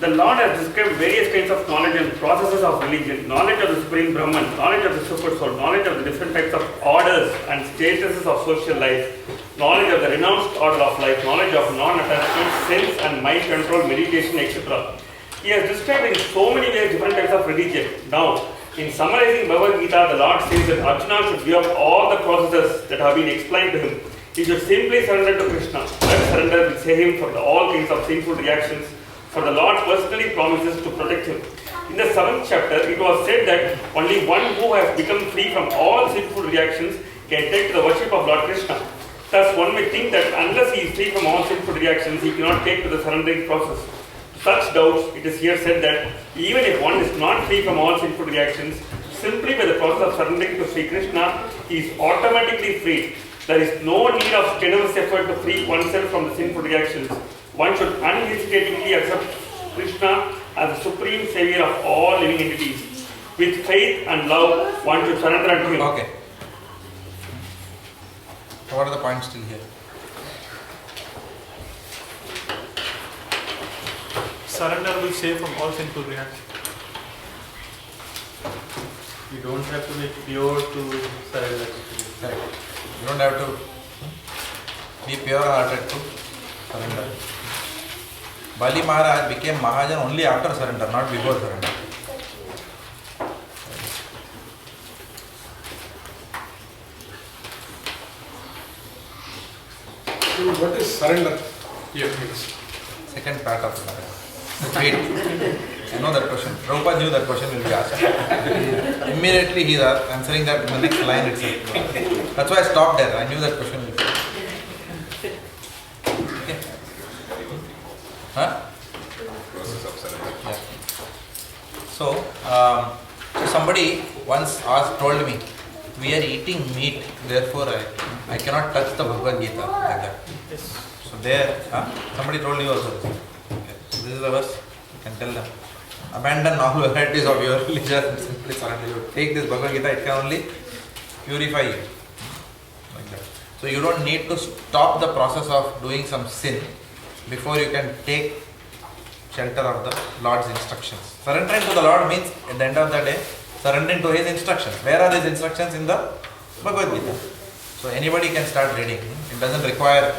The Lord has described various kinds of knowledge and processes of religion, knowledge of the Supreme Brahman, knowledge of the Super Soul, knowledge of the different types of orders and statuses of social life, knowledge of the renounced order of life, knowledge of non-attachment, sense and mind control, meditation, etc. He has described in so many ways different types of religion. Now, in summarizing Bhagavad-gita, the Lord says that Arjuna should give up all the processes that have been explained to him. He should simply surrender to Krishna. That surrender will save him from all kinds of sinful reactions, for the Lord personally promises to protect him. In the 7th chapter, it was said that only one who has become free from all sinful reactions can take to the worship of Lord Krishna. Thus, one may think that unless he is free from all sinful reactions, he cannot take to the surrendering process. To such doubts, it is here said that even if one is not free from all sinful reactions, simply by the process of surrendering to Sri Krishna, he is automatically freed. There is no need of strenuous effort to free oneself from the sinful reactions. One should unhesitatingly accept Krishna as the supreme savior of all living entities. With faith and love, one should surrender unto him. Okay. What are the points still here? Surrender will save from all sinful reactions. You don't have to be pure to surrender. Correct. You don't have to be pure hearted to surrender. Bali Maharaj became Mahajan only after surrender, not before surrender. So what is surrender here, please? Second part of the wait. I know that question. Prabhupada knew that question will be asked. Immediately he is answering that in the next line itself. That's why I stopped there. I knew that question will be asked. Okay. Huh? Process of surrender. Yeah. So, somebody once told me, we are eating meat, therefore I cannot touch the Bhagavad-gita like that. So there, somebody told you also this. Okay. So this is the verse, you can tell them. Abandon all varieties of your religion and simply surrender. You take this Bhagavad-gita, it can only purify you. Like that. So you don't need to stop the process of doing some sin before you can take shelter of the Lord's instructions. Surrendering to the Lord means at the end of the day, surrendering to His instructions. Where are His instructions? In the Bhagavad-gita. So anybody can start reading. It doesn't require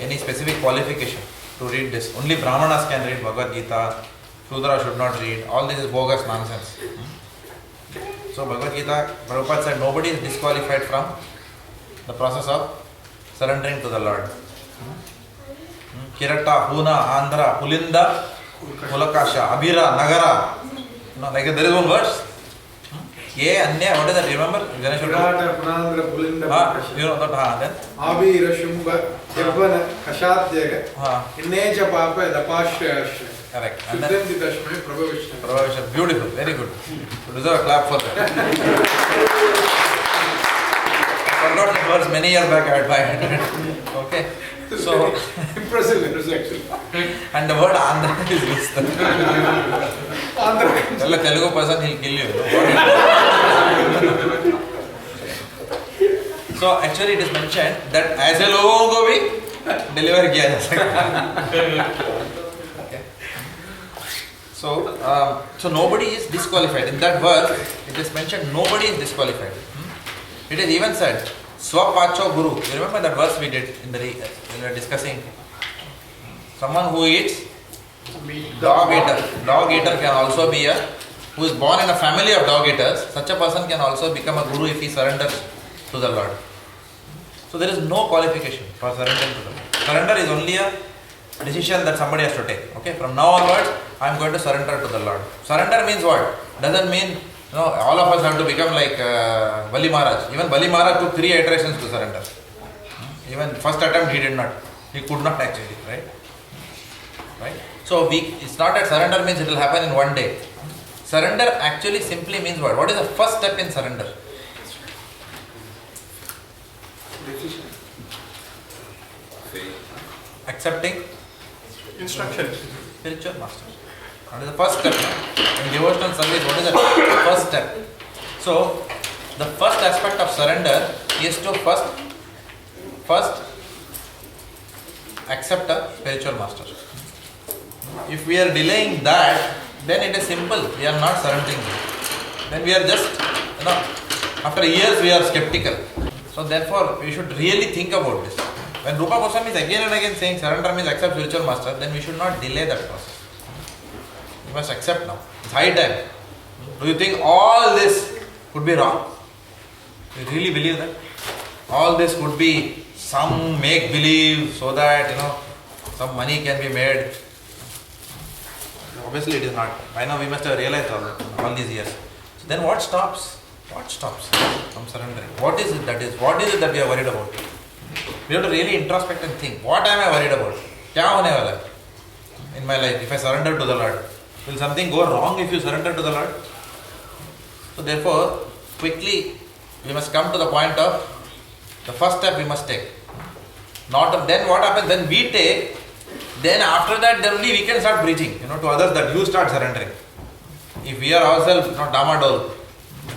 any specific qualification to read this. Only Brahmanas can read Bhagavad-gita. Shudra should not read. All this is bogus nonsense. So Bhagavad-gita, Prabhupada said nobody is disqualified from the process of surrendering to the Lord. Kirata, Huna, Andhra, Pulinda, Mulakasha, Abhira, Nagara. Like there is one verse. Ye, Anya, what is that? Remember? Kirata, Punandra, Pulinda, you know that? Then? Abhira, Shumba, Yavana, Kashatyega, Inneja Papa, Lapashya. Correct. And then Prabhavishna. Beautiful, very good. You deserve a clap for that. I forgot the verse many years back I had by hand. Okay. So impressive actually. And the word Andhra is used. Andhra. Tell a Telugu person, he'll kill you. So actually it is mentioned that as a logo ko bhi deliver kiya ja sakta. So nobody is disqualified. In that verse, it is mentioned nobody is disqualified. It is even said, Swapacho Guru. You remember that verse we did when we were discussing? Someone who eats dog eater. Dog eater can also be who is born in a family of dog eaters. Such a person can also become a guru if he surrenders to the Lord. So there is no qualification for surrendering to the Lord. Surrender is only a decision that somebody has to take. Okay, from now onwards, I am going to surrender to the Lord. Surrender means what? Doesn't mean all of us have to become like Bali Maharaj. Even Bali Maharaj took 3 iterations to surrender. Even first attempt he did not. He could not actually, right? So it's not that surrender means it will happen in one day. Surrender actually simply means what? What is the first step in surrender? Decision. Accepting Instructions. Spiritual master. What is the first step? In devotional service, what is the first step? So, the first aspect of surrender is to first accept a spiritual master. If we are delaying that, then it is simple. We are not surrendering. Then we are just, after years we are skeptical. So therefore, we should really think about this. When Rupa Goswami is again and again saying surrender means accept spiritual master, then we should not delay that process. We must accept now. It's high time. Do you think all this could be wrong? Do you really believe that? All this could be some make-believe so that, some money can be made. Obviously it is not. I know we must have realized all these years. So then what stops? What stops from surrendering? What is it that we are worried about? We have to really introspect and think. What am I worried about? Kya hone wala hai in my life if I surrender to the Lord? Will something go wrong if you surrender to the Lord? So therefore, quickly we must come to the point of the first step we must take. Then what happens? Then we take. Then after that, then only we can start preaching, to others that you start surrendering. If we are ourselves not damadol,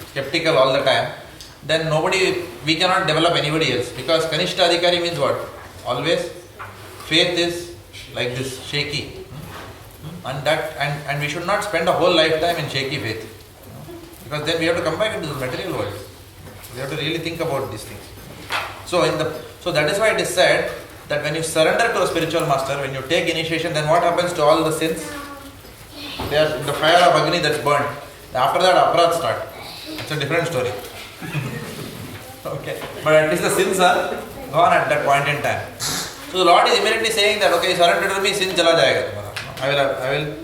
skeptical all the time, then we cannot develop anybody else. Because Kanishta Adhikari means what? Always faith is like this, shaky. And we should not spend a whole lifetime in shaky faith. Because then we have to come back into the material world. We have to really think about these things. So that is why it is said that when you surrender to a spiritual master, when you take initiation, then what happens to all the sins? They are in the fire of Agni that's burnt. After that, aparadh start. It's a different story. Okay, but at least the sins are gone at that point in time. So the Lord is immediately saying that, okay, surrender to me, sin chala jayega. I will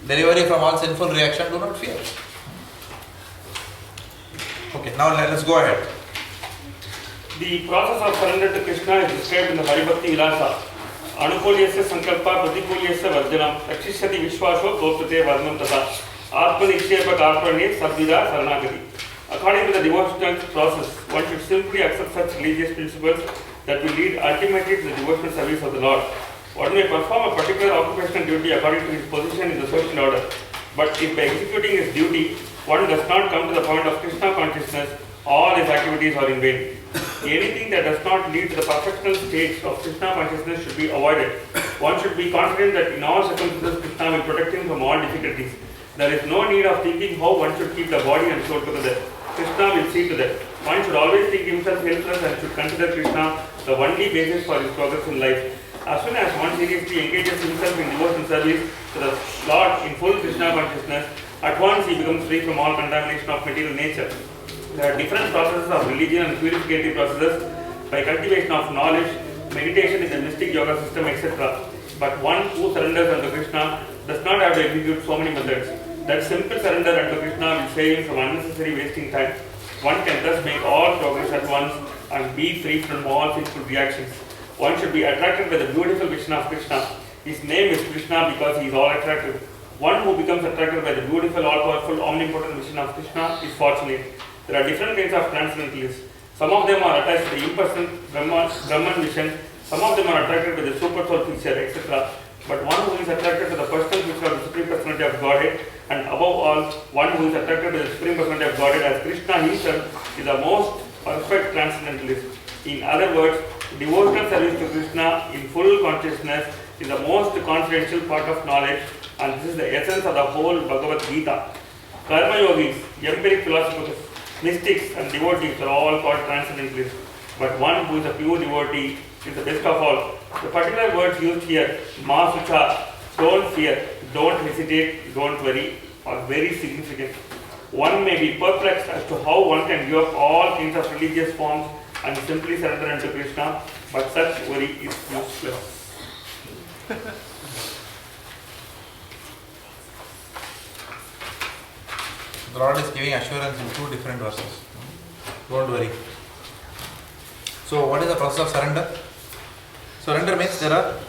deliver you from all sinful reaction. Do not fear. Okay, now let's go ahead. The process of surrender to Krishna is described in the Bhakti Vilasa. Anukulyasya sankalpa pratikulyasya varjanam rakshishyati vishwaso goptate varnam tata atmanikshepaka arpane sadvida saranagati. According to the devotional process, one should simply accept such religious principles that will lead ultimately to the devotional service of the Lord. One may perform a particular occupational duty according to his position in the social order, but if by executing his duty, one does not come to the point of Krishna consciousness, all his activities are in vain. Anything that does not lead to the perfectional stage of Krishna consciousness should be avoided. One should be confident that in all circumstances Krishna will protect him from all difficulties. There is no need of thinking how one should keep the body and soul together. Krishna will see to that. One should always think himself helpless and should consider Krishna the only basis for his progress in life. As soon as one seriously engages himself in devotional service to the Lord in full Krishna consciousness, at once he becomes free from all contamination of material nature. There are different processes of religion and purificatory processes by cultivation of knowledge, meditation in the mystic yoga system, etc. But one who surrenders unto Krishna does not have to execute so many methods. That simple surrender unto Krishna will save him from unnecessary wasting time. One can thus make all progress at once and be free from all physical reactions. One should be attracted by the beautiful vision of Krishna. His name is Krishna because he is all attractive. One who becomes attracted by the beautiful, all-powerful, omnipotent vision of Krishna is fortunate. There are different kinds of transcendentalists. Some of them are attached to the impersonal Brahman vision, some of them are attracted by the super soul feature, etc. But one who is attracted to the personal feature of the Supreme Personality of Godhead, and above all, one who is attracted to the Supreme Personality of Godhead as Krishna himself, is the most perfect transcendentalist. In other words, devotional service to Krishna in full consciousness is the most confidential part of knowledge, and this is the essence of the whole Bhagavad-gita. Karma yogis, empiric philosophers, mystics and devotees are all called transcendentalists, but one who is a pure devotee is the best of all. The particular words used here, ma sucha, don't fear, don't hesitate, don't worry, are very significant. One may be perplexed as to how one can give up all kinds of religious forms and simply surrender unto Krishna, but such worry is useless. The Lord is giving assurance in two different verses. Don't worry. So, what is the process of surrender? Surrender means there are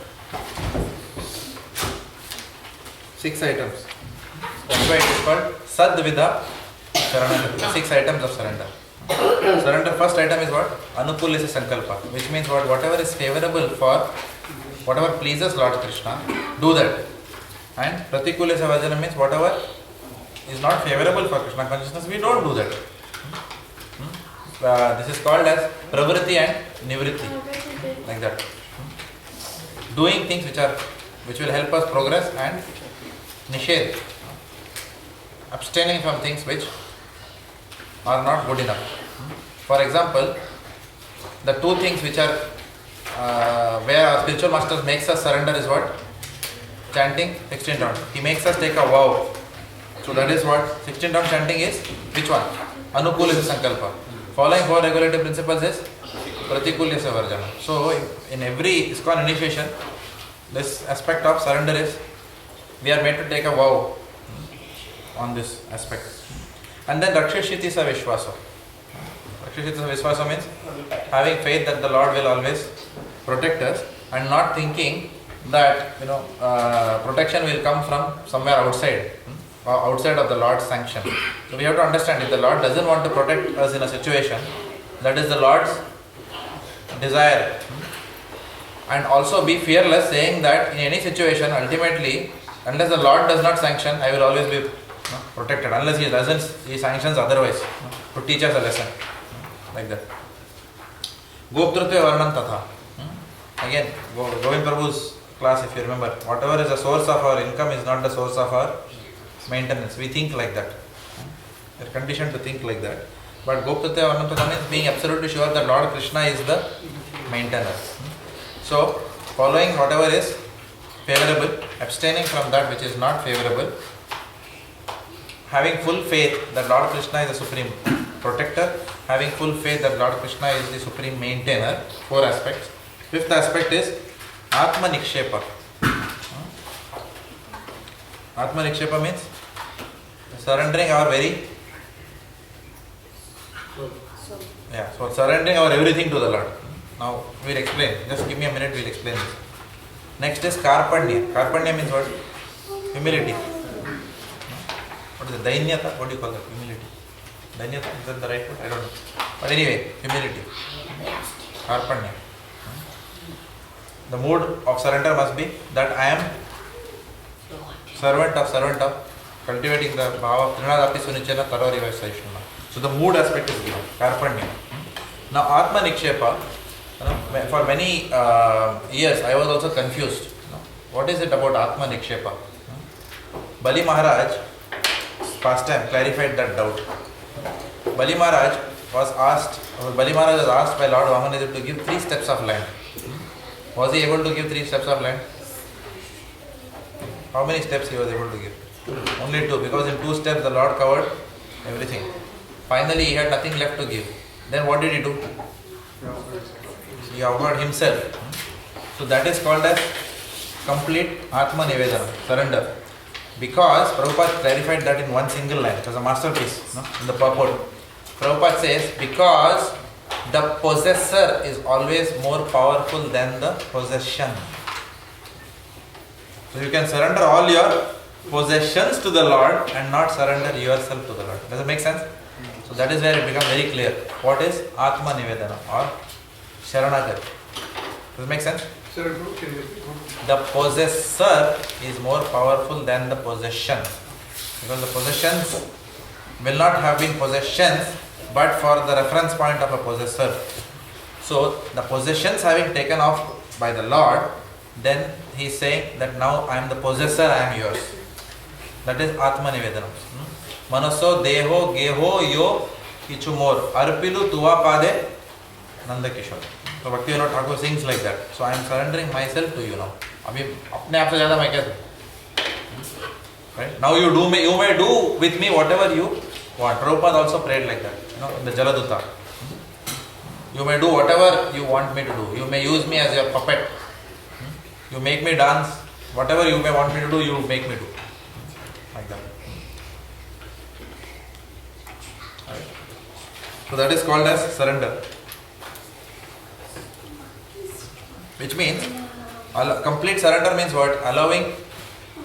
6 items. That's why it is called Sadvida Saranagati. 6 items of surrender. Surrender, first item is what? Anukulyasya sankalpa, which means what? Whatever is favorable for, whatever pleases Lord Krishna, do that. And Pratikulyasya varjana means whatever is not favorable for Krishna consciousness, we don't do that. This is called as pravritti and nivritti, like that. Doing things which will help us progress, and nishedh, abstaining from things which are not good enough. For example, the 2 things which are where our spiritual master makes us surrender is what? Chanting 16 rounds. He makes us take a vow. So that is what 16 round chanting is. Which one? Anukulyasya sankalpa. Following 4 regulative principles is Pratikulyasya varjana. So in every ISKCON initiation, this aspect of surrender is we are made to take a vow on this aspect. And then Rakshashiti sa Vishwasa. Rakshashiti sa Vishwasa means having faith that the Lord will always protect us and not thinking that protection will come from somewhere outside or outside of the Lord's sanction. So we have to understand, if the Lord doesn't want to protect us in a situation, that is the Lord's desire. And also be fearless, saying that in any situation, ultimately, unless the Lord does not sanction, I will always be protected, unless he sanctions otherwise, to teach us a lesson, like that. Goptrutve varnam tatha. Again, Govind Prabhu's class, if you remember, whatever is the source of our income is not the source of our maintenance. We think like that. We are conditioned to think like that. But Goptrutve varnam tatha means being absolutely sure that Lord Krishna is the maintainer. So, following whatever is favorable, abstaining from that which is not favorable, having full faith that Lord Krishna is the supreme protector, having full faith that Lord Krishna is the supreme maintainer. 4 aspects. 5th aspect is Atma Nikshepa. Atma Nikshepa means surrendering our surrendering our everything to the Lord. Now we'll explain. Just give me a minute, we'll explain this. Next is Karpanya. Karpanya means what? Humility. What is it? Dainyata? What do you call that? Humility. Dainyata? Is that the right word? I don't know. But anyway, humility. Karpanya. The mood of surrender must be that I am servant of, cultivating the bhava of Trinadapi Sunichana Taroriva Saishuna. So the mood aspect is given. Karpanya. Now Atma Nikshepa, for many years I was also confused. What is it about Atma Nikshepa? Bali Maharaj past time clarified that doubt. Bali Maharaj was asked by Lord Vamanadeva to give 3 steps of land. Was he able to give 3 steps of land? How many steps he was able to give? Only 2, because in 2 steps the Lord covered everything. Finally he had nothing left to give. Then what did he do? He offered himself. So that is called as complete Atma Nivedana, surrender. Because Prabhupada clarified that in one single line. It was a masterpiece in the purport. Prabhupada says, because the possessor is always more powerful than the possession. So you can surrender all your possessions to the Lord and not surrender yourself to the Lord. Does it make sense? So that is where it becomes very clear. What is Atma Nivedana or Sharanagati? Does it make sense? The possessor is more powerful than the possession. Because the possessions will not have been possessions but for the reference point of a possessor. So the possessions having taken off by the Lord, then he is saying that now I am the possessor, I am yours. That is Atma Nivedana. Manaso deho geho yo kichu more arpilu tuva pade Nanda Kishore. So Bhaktivedanta Thakur sings like that. So I am surrendering myself to you now. Abhi apne aap se zyada main kya? Right? Now you may do with me whatever you want. Prabhupada also prayed like that. In the Jaladutta. You may do whatever you want me to do. You may use me as your puppet. You make me dance. Whatever you may want me to do, you make me do. Like that. Right. So that is called as surrender. Which means, complete surrender means what? Allowing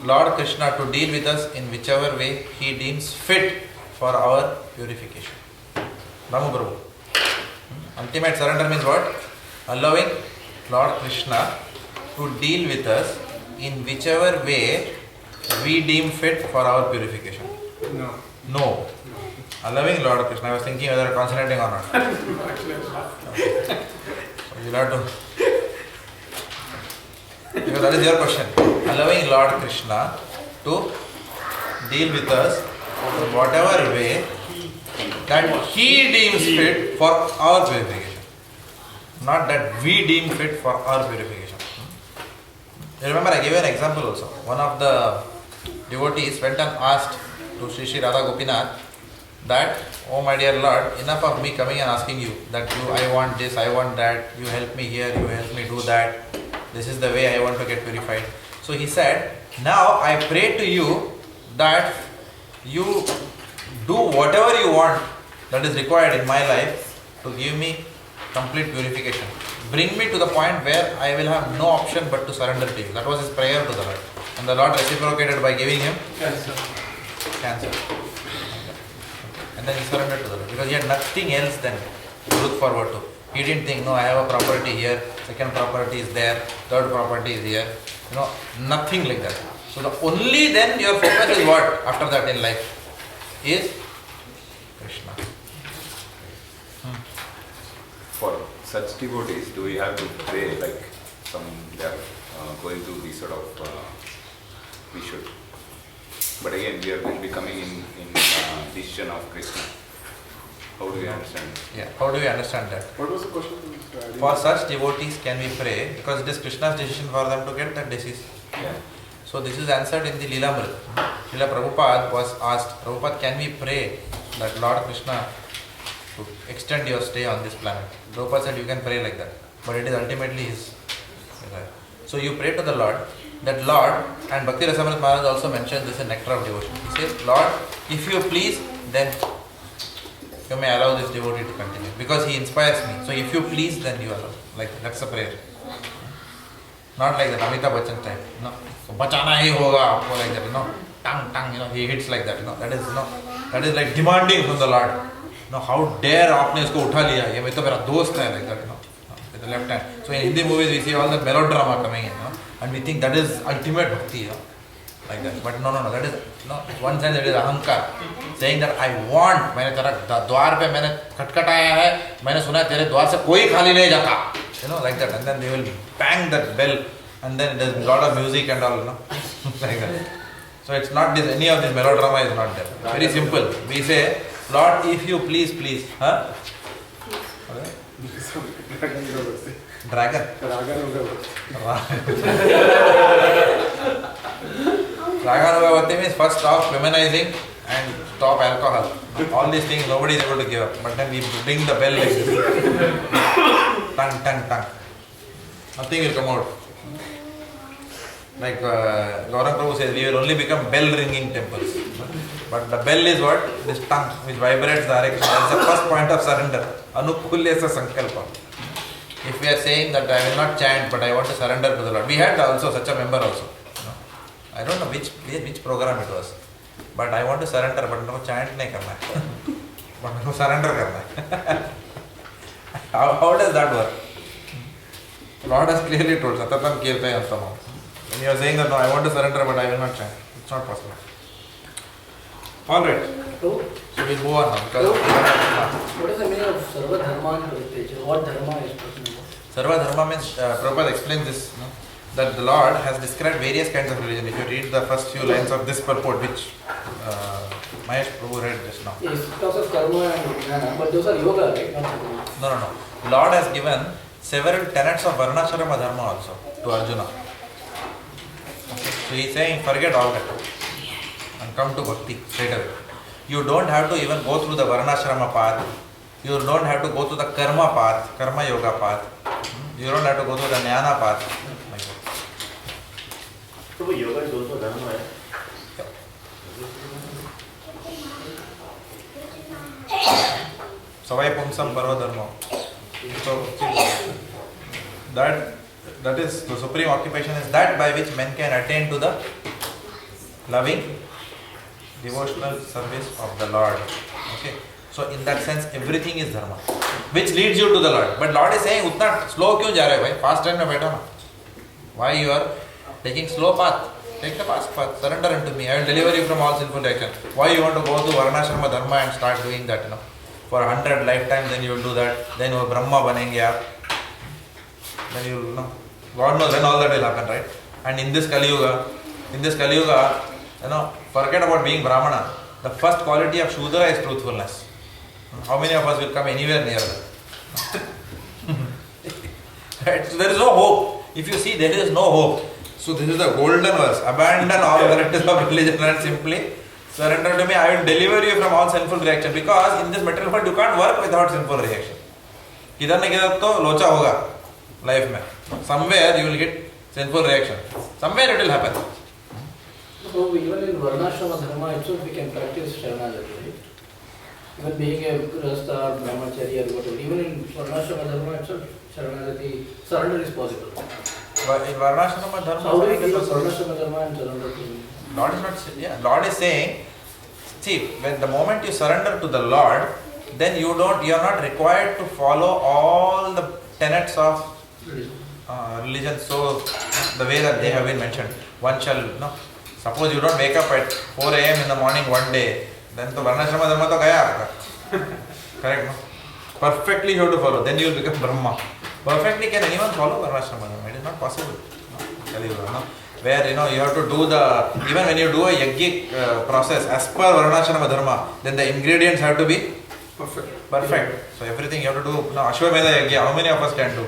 Lord Krishna to deal with us in whichever way He deems fit for our purification. Namu Prabhu. Ultimate surrender means what? Allowing Lord Krishna to deal with us in whichever way we deem fit for our purification. No. Allowing Lord Krishna. I was thinking whether concentrating or not. So you'll have to. Because that is your question. Allowing Lord Krishna to deal with us in whatever way that He deems fit for our purification. Not that we deem fit for our purification. You remember I gave you an example also. One of the devotees went and asked to Sri Radha Gopinath that, oh my dear Lord, enough of me coming and asking you that I want this, I want that, you help me here, you help me do that. This is the way I want to get purified. So he said, Now I pray to you that you do whatever you want that is required in my life to give me complete purification. Bring me to the point where I will have no option but to surrender to you. That was his prayer to the Lord. And the Lord reciprocated by giving him cancer. And then he surrendered to the Lord because he had nothing else then to look forward to. He didn't think, no, I have a property here, second property is there, third property is here. Nothing like that. So the only then your focus is what after that in life is Krishna. For such devotees, do we have to pray like they are going through these sort of, we should. But again, we are becoming in decision of Krishna. How do we understand? Yeah, how do we understand that? What was the question? For such devotees can we pray because it is Krishna's decision for them to get that disease. Yeah. So this is answered in the Leelamrit. Srila Prabhupada was asked, Prabhupada, can we pray that Lord Krishna to extend your stay on this planet? Prabhupada said you can pray like that, but it is ultimately his desire. So you pray to the Lord, that Lord, and Bhakti Rasamrita Maharaj also mentioned this in Nectar of Devotion. He says, Lord, if you please, then you may allow this devotee to continue because he inspires me. So if you please, then you allow. Like that's a prayer. Not like that Amitabh Bachchan type. No. So bachana hi hoga aapko like that. Tang. He hits like that. That is like demanding from the Lord. How dare aapne isko utha liya? Ye to mera dost hai like that. With the left hand. So in Hindi movies we see all the melodrama coming in. And we think that is ultimate bhakti. Like that. But no. That is one sense it is ahankar. Saying that I want. मैंने तेरा द्वार पे मैंने खटखटाया है. मैंने सुना है तेरे द्वार से कोई खाली नहीं जाता. Like that. And then they will bang that bell. And then there's a lot of music and all. Like that. So it's not this. Any of this melodrama is not there. Very simple. We say, Lord, if you please. Huh? Dragon. Raganuga means first stop feminizing and stop alcohol. All these things nobody is able to give up. But then we ring the bell like this. Tang. Nothing will come out. Like Gauranga Prabhu says, we will only become bell ringing temples. But the bell is what? This tongue which vibrates the Hare Krishna. That's the first point of surrender. Anukulyasa sankalpa. If we are saying that I will not chant but I want to surrender to the Lord. We had also such a member also. I don't know which program it was. But I want to surrender but no chant nahi karna hai. But no surrender karna hai. How does that work? Lord has clearly told Satatam Kirtaya Antamam. When you are saying that no, I want to surrender but I will not chant. It's not possible. Alright. So we move on now. What is the meaning of Sarva Dharma and Parityajya? What Dharma is talking about? Sarva Dharma means, Prabhupada explains this, that the Lord has described various kinds of religion. If you read the first few lines of this purport, which Mahesh Prabhu read just now. Yes, it talks of karma and jnana, but those are yoga, right? No. Lord has given several tenets of Varnashrama Dharma also to Arjuna. So he is saying, forget all that and come to Bhakti straight away. You don't have to even go through the Varnashrama path. You don't have to go through the Karma path, Karma Yoga path. You don't have to go through the Jnana path. Like that. So yoga is also dharma, right? Savai Pumsam Paro Dharma. So that is the supreme occupation is that by which men can attain to the loving devotional service of the Lord. Okay. So in that sense, everything is dharma, which leads you to the Lord. But Lord is saying, "Utna slow kyun ja rahe bhai? Fast train mein baitha na. Why you are taking slow path? Take the fast path. Surrender unto me. I will deliver you from all sinful action. Why you want to go to Varnashrama Dharma and start doing that? For 100 lifetimes, then you will do that. Then you will Brahma banenge aap. Then you will God knows when all that will happen, right? And in this Kali Yuga, forget about being Brahmana. The first quality of Shudra is truthfulness. How many of us will come anywhere near that? Right? So there is no hope. If you see, there is no hope. So this is the golden verse. Abandon all varieties of religion and simply surrender to me. I will deliver you from all sinful reaction. Because in this material world, you can't work without sinful reaction. किधर न किधर तो लोचा होगा life में. Somewhere you will get sinful reaction. Somewhere it will happen. So even in Varnashrama Dharma itself we can practice Sharanagati, right? Even being a Grahastha or Brahmachari or whatever, even in Varnashrama Dharma itself, Sharanagati, surrender is possible. In Varnashrama Dharma, So how do you feel Varnashrama Dharma and surrender to Lord is not, yeah, Lord is saying, see, when the moment you surrender to the Lord, then you are not required to follow all the tenets of religion. So the way that they have been mentioned, one shall, suppose you don't wake up at 4 a.m. in the morning one day, then to Varnashrama Dharma to gaya aapka. Correct, no? Perfectly you have to follow, then you will become Brahma. Perfectly can anyone follow Varnashrama Dharma? It is not possible. No? Where you have to do even when you do a yogic process as per Varnashrama Dharma, then the ingredients have to be perfect. So everything you have to do. Ashwamedha Yagya, how many of us can do?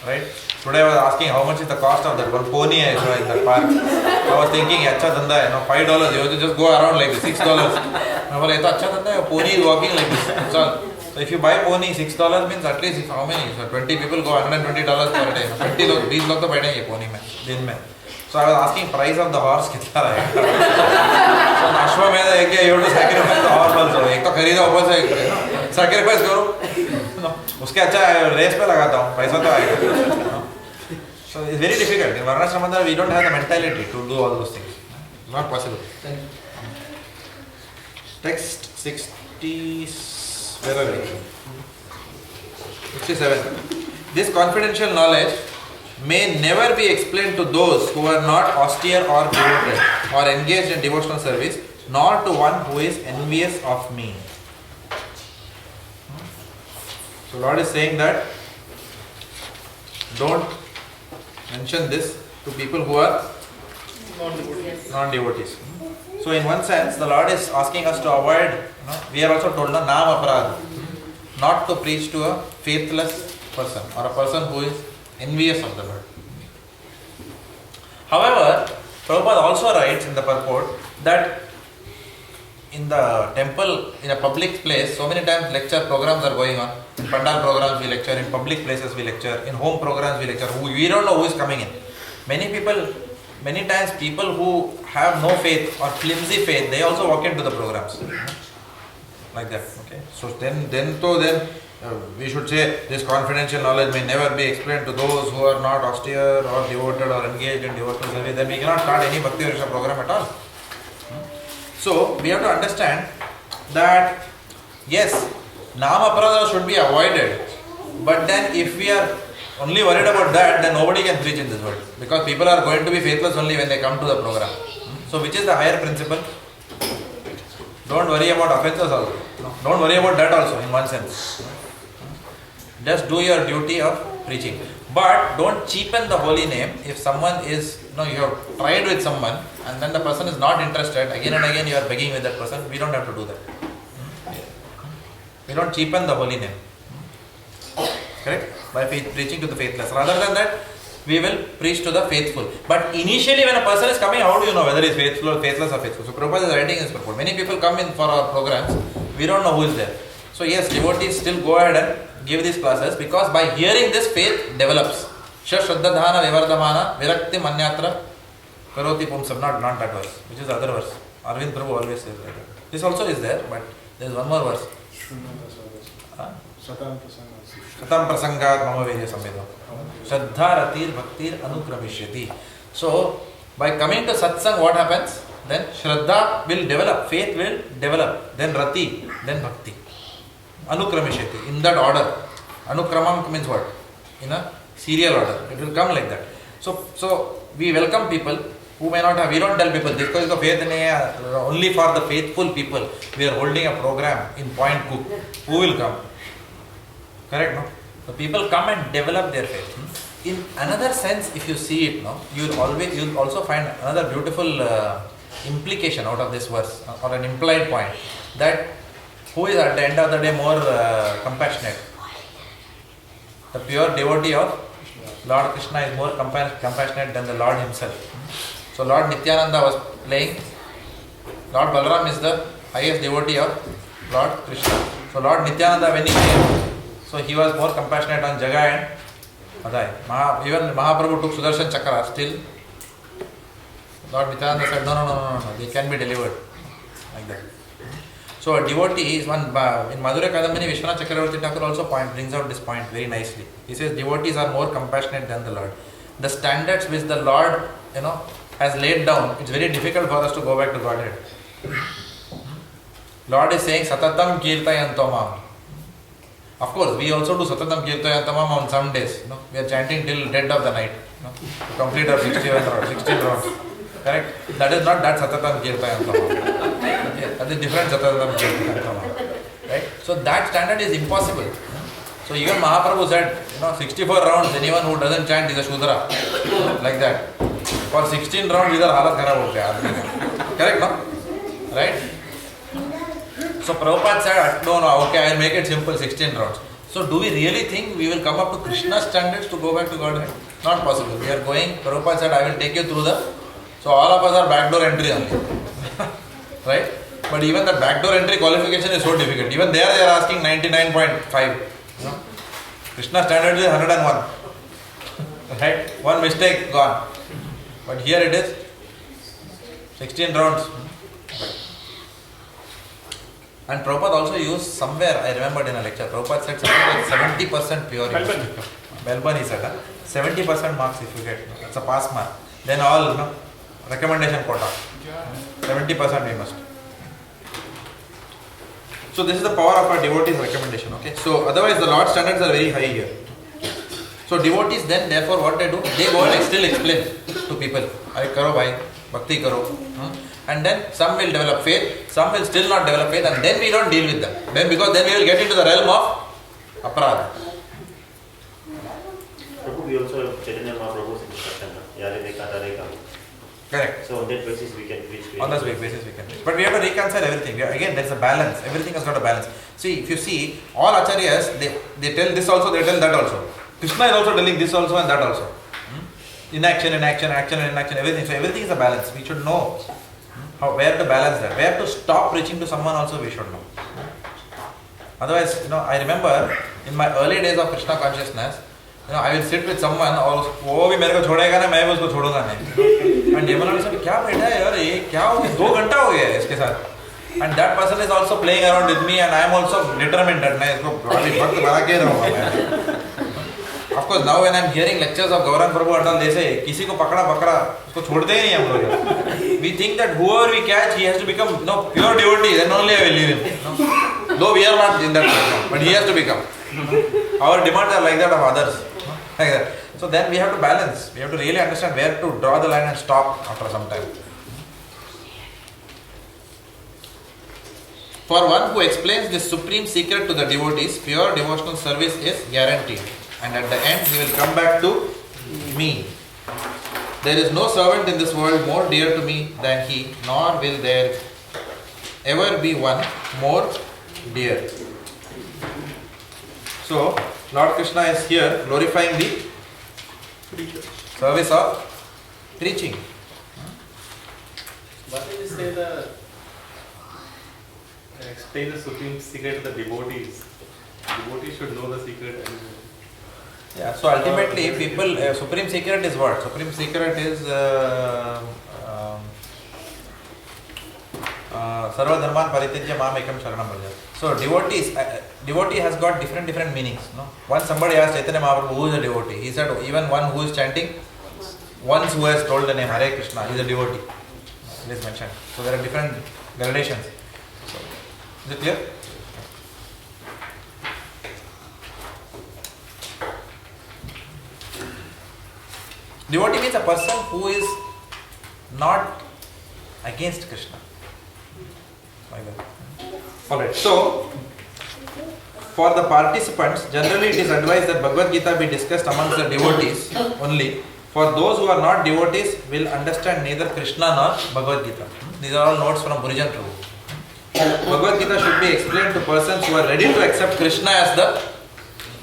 Right? Today I was asking how much is the cost of that one pony I saw in that park. I was thinking, acha dhanda hai, $5. You have to just go around like this, $6. I was like, acha dhanda hai, pony is walking like this. That's all. So if you buy pony, $6 means at least how many? So 20 people go $120 per day. 20 log, 20 log to baithenge pony mein, din mein. So I was asking price of the horse kitna rahega. So Ashwamedha Yagya, you have to sacrifice the horse also. Ek to kharida upar se sacrifice karo. उसके अच्छा race पे लगाता हूँ, पैसा तो आएगा. So it's very difficult. In Varnashrama Dharma, we don't have the mentality to do all those things. It's not possible. Text 60, where are we? 67. This confidential knowledge may never be explained to those who are not austere or devoted or engaged in devotional service, nor to one who is envious of me. So Lord is saying that don't mention this to people who are non-devotees. So in one sense, the Lord is asking us to avoid, we are also told, naam aparad, not to preach to a faithless person or a person who is envious of the Lord. However, Prabhupada also writes in the purport that in the temple, in a public place, so many times lecture programs are going on. In pandal programs we lecture, in public places we lecture, in home programs we lecture. We don't know who is coming in. Many times people who have no faith or flimsy faith, they also walk into the programs. Like that. Okay. So then we should say this confidential knowledge may never be explained to those who are not austere or devoted or engaged in devotional service. Then we cannot start any Bhaktivedanta program at all. So we have to understand that yes, Nama Aparada should be avoided, but then if we are only worried about that, then nobody can preach in this world, because people are going to be faithless only when they come to the program. So which is the higher principle? Don't worry about offences also. Don't worry about that also in one sense. Just do your duty of preaching. But don't cheapen the holy name. If someone is, you have tried with someone and then the person is not interested, again and again you are begging with that person, we don't have to do that. We don't cheapen the holy name. Correct? By preaching to the faithless. Rather than that, we will preach to the faithful. But initially when a person is coming, how do you know whether he is faithful or faithless or faithful? So Prabhupada is writing this purport. Many people come in for our programs, we don't know who is there. So yes, devotees still go ahead and give these classes, because by hearing this, faith develops. Shraddhadhana vivardhamana virakti manyatra karoti pumsam. Not that verse, which is the other verse. Arvind Prabhu always says like that. This also is there, but there is one more verse. Shatam prasangat mama virya samvedam. Shraddha ratir bhaktir anukramishati. So, by coming to satsang, what happens? Then Shraddha will develop, faith will develop, then Rati, then Bhakti. Anukramishati, in that order. Anukramam means what? In a serial order. It will come like that. So we welcome people who may not have, we don't tell people, this is the faith only for the faithful people. We are holding a program in Point Cook. Who will come? Correct, no? The people come and develop their faith. In another sense, if you see it, you'll also find another beautiful implication out of this verse, or an implied point, that who is at the end of the day more compassionate? The pure devotee of Lord Krishna is more compassionate than the Lord himself. So Lord Nityananda was playing. Lord Balaram is the highest devotee of Lord Krishna. So Lord Nityananda, when he came, so he was more compassionate on Jaga and Adai. Even Mahaprabhu took Sudarshan Chakra, still Lord Nityananda said, no, they can be delivered. Like that. So a devotee is one, in Madhura Kadambini, Visvanath Cakravarti Thakura also brings out this point very nicely. He says devotees are more compassionate than the Lord. The standards which the Lord, has laid down, it's very difficult for us to go back to Godhead. Lord is saying, Satatam Kirtayantamam. Of course, we also do Satatam Kirtayantamam on some days. We are chanting till dead of the night. To complete our 16 rounds. Correct? That is not that Satatam Kirtayantamam. That is different Satatam Kirtayantamam. Right? So that standard is impossible. So even Mahaprabhu said, 64 rounds, anyone who doesn't chant is a Shudra. Like that. For 16 rounds, either halat kharab ho gaya. Correct, no? Right? So Prabhupada said, no, okay, I will make it simple, 16 rounds. So do we really think we will come up to Krishna's standards to go back to Godhead? Not possible. We are going, Prabhupada said, I will take you through so all of us are backdoor entry only. Right? But even the backdoor entry qualification is so difficult. Even there they are asking 99.5. Krishna standard is 101. Right? One mistake, gone. But here it is 16 rounds. And Prabhupada also used somewhere, I remembered in a lecture, Prabhupada said something like 70% pure. Melbourne he said, 70% marks if you get. It's a pass mark. Then all, recommendation quota. 70% we must. So this is the power of our devotees' recommendation. Okay. So otherwise the Lord's standards are very high here. So devotees then, therefore what they do, they go and still explain to people. Ay karo bhai, bhakti karo. And then some will develop faith, some will still not develop faith, and then we don't deal with them. Then because then we will get into the realm of aparadha. Prabhu, we also have Chaitanya Mahaprabhu's instruction. Yare dekha tare kam. Correct. So on that basis we can reach. On that basis we can reach. But we have to reconcile everything. Again, there is a balance. Everything has got a balance. See, if you see, all acharyas, they tell this also, they tell that also. Krishna is also telling this also and that also. Inaction, action, everything. So everything is a balance. We should know where to balance that. Where to stop preaching to someone also we should know. Otherwise, I remember in my early days of Krishna consciousness, I will sit with someone और वो भी मेरे को छोड़ेगा ना, मैं भी उसको छोड़ूंगा नहीं. And Yamuna said, क्या बैठा है यार ये क्या हो गया 2 घंटा हो गया इसके साथ. And that person is also playing around with me and I am also determined that मैं इसको भक्त बना के रहूँगा मैं. Of course, now when I am hearing lectures of Gaurang Prabhu and all, they say, किसी को पकड़ा उसको छोड़ते ही नहीं हम लोग. We think that whoever we catch, he has to become pure devotee, then only I will leave him. Though we are not in that way, but he has to become. Our demands are like that of others. Like that. So then we have to balance. We have to really understand where to draw the line and stop after some time. For one who explains this supreme secret to the devotees, pure devotional service is guaranteed. And at the end, he will come back to me. There is no servant in this world more dear to me than he, nor will there ever be one more dear. So, Lord Krishna is here glorifying the service of preaching. What did you say explain the supreme secret to the devotees? Devotees should know the secret anyway. Yeah, so ultimately people, supreme secret is what? Supreme secret is Sarva Dharman Paritijya Mam Ekam Sharanam Bhaja. So devotee has got different meanings. No? Once somebody asked Chaitanya Mahaprabhu who is a devotee, he said even one who is chanting, once who has told the name Hare Krishna is a devotee. It is mentioned. So there are different gradations. So, is it clear? Devotee means a person who is not against Krishna. Alright, so for the participants, generally it is advised that Bhagavad-gita be discussed amongst the devotees only. For those who are not devotees, will understand neither Krishna nor Bhagavad-gita. These are all notes from Bhurijana Dasa. Bhagavad-gita should be explained to persons who are ready to accept Krishna as the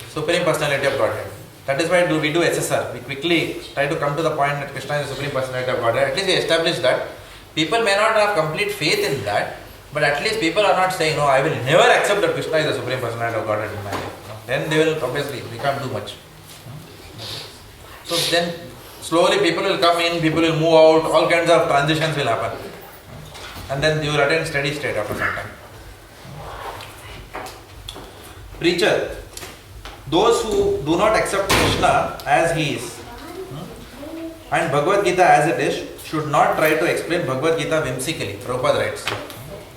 Supreme Personality of Godhead. That is why we do SSR. We quickly try to come to the point that Krishna is the Supreme Personality of Godhead. At least we establish that. People may not have complete faith in that, but at least people are not saying, no, I will never accept that Krishna is the Supreme Personality of Godhead in my life. No. Then they will obviously, we can't do much. So then Slowly people will come in, people will move out, all kinds of transitions will happen. And then you will attain steady state after some time. Preacher, those who do not accept Krishna as he is and Bhagavad-gita as it is should not try to explain Bhagavad-gita whimsically. Prabhupada writes.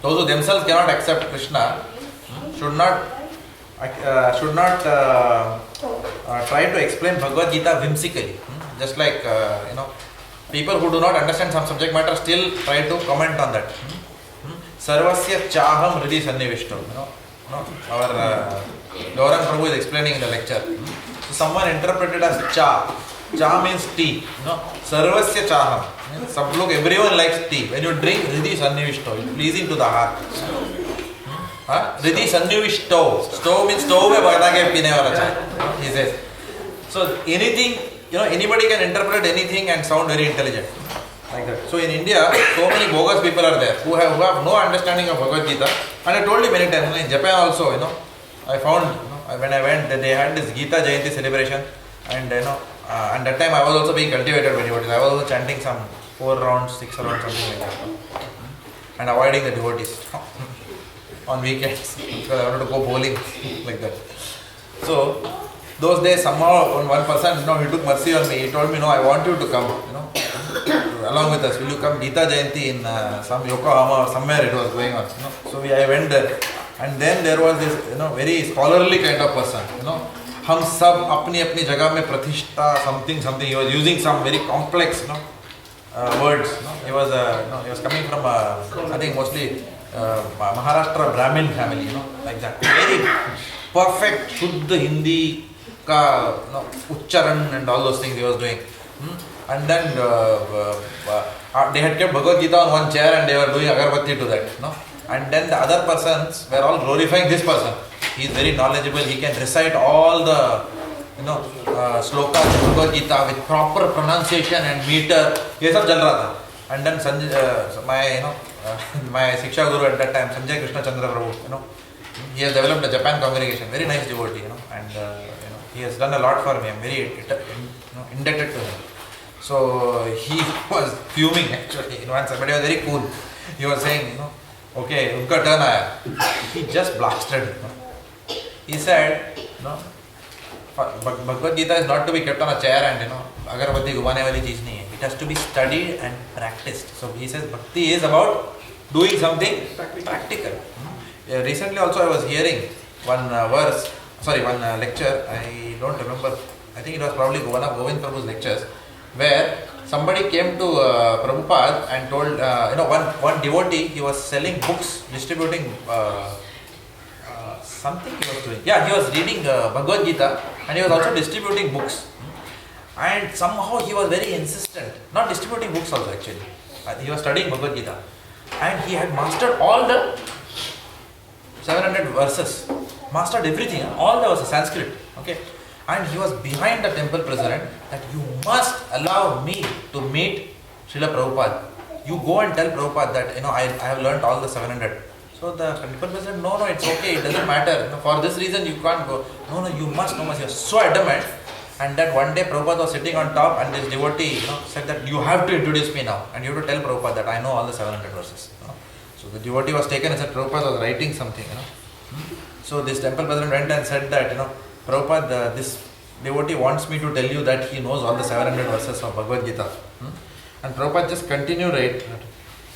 Those who themselves cannot accept Krishna should not try to explain Bhagavad-gita whimsically. Just like, people who do not understand some subject matter still try to comment on that. Sarvasya chaham hridi sannivishto. Our Gaurang Prabhu is explaining in the lecture. So someone interpreted as cha. Cha means tea. Sarvasya chaham. Everyone likes tea. When you drink hridi sannivishto, it's pleasing to the heart. Hridi sannivishto. Sto means stove bagda ke pine wala chai. He says. So anything, anybody can interpret anything and sound very intelligent. Like that. So in India, so many bogus people are there who have no understanding of Bhagavad-gita. And I told you many times, in Japan also, I found, when I went, they had this Gita Jayanti celebration. And and that time I was also being cultivated by devotees. I was also chanting some 4 rounds, 6 rounds, something like that. And avoiding the devotees on weekends because I wanted to go bowling like that. So those days somehow one person, he took mercy on me. He told me, no, I want you to come, along with us. Will you come Gita Jayanti in some Yokohama or somewhere it was going on. So I went there. And then there was this, very scholarly kind of person, Hum sab apni jagah mein pratishtha, something. He was using some very complex, words. He was coming from, I think mostly Maharashtra Brahmin family, like that. Very perfect, Shuddha Hindi ka, Uchcharan and all those things he was doing. And then they had kept Bhagavad-gita on one chair and they were doing agarbatti to that. And then the other persons were all glorifying this person. He is very knowledgeable. He can recite all the slokas of Bhagavad-gita with proper pronunciation and meter. Ye sab chal raha tha. And then my Siksha Guru at that time, Sanjay Krishna Chandra Prabhu, he has developed a Japan congregation. Very nice devotee, and he has done a lot for me. I'm very indebted to him. So he was fuming actually. Once, but he was very cool. He was saying, okay, unka turn aaya. He just blasted. He said, Bhagavad-gita is not to be kept on a chair and agarbatti gumane wali cheez nahi hai. It has to be studied and practiced. So he says Bhakti is about doing something practical. Recently also I was hearing one lecture. I don't remember. I think it was probably one of Govind Prabhu's lectures, where somebody came to Prabhupada and told, one devotee, he was selling books, distributing something he was doing. Yeah, he was reading Bhagavad-gita and he was also distributing books. And somehow he was very insistent, not distributing books also actually. He was studying Bhagavad-gita and he had mastered all the 700 verses, mastered everything, all the verses, Sanskrit. Okay. And he was behind the temple president that you must allow me to meet Srila Prabhupada. You go and tell Prabhupada that, I have learnt all the 700. So the temple president, no, it's okay, it doesn't matter. For this reason you can't go. No, you must. He was so adamant. And that one day Prabhupada was sitting on top and this devotee, said that you have to introduce me now. And you have to tell Prabhupada that I know all the 700 verses. So the devotee was taken and said Prabhupada was writing something. So this temple president went and said that, Prabhupada, this devotee wants me to tell you that he knows all the 700 verses of Bhagavad-gita. And Prabhupada just continued, right?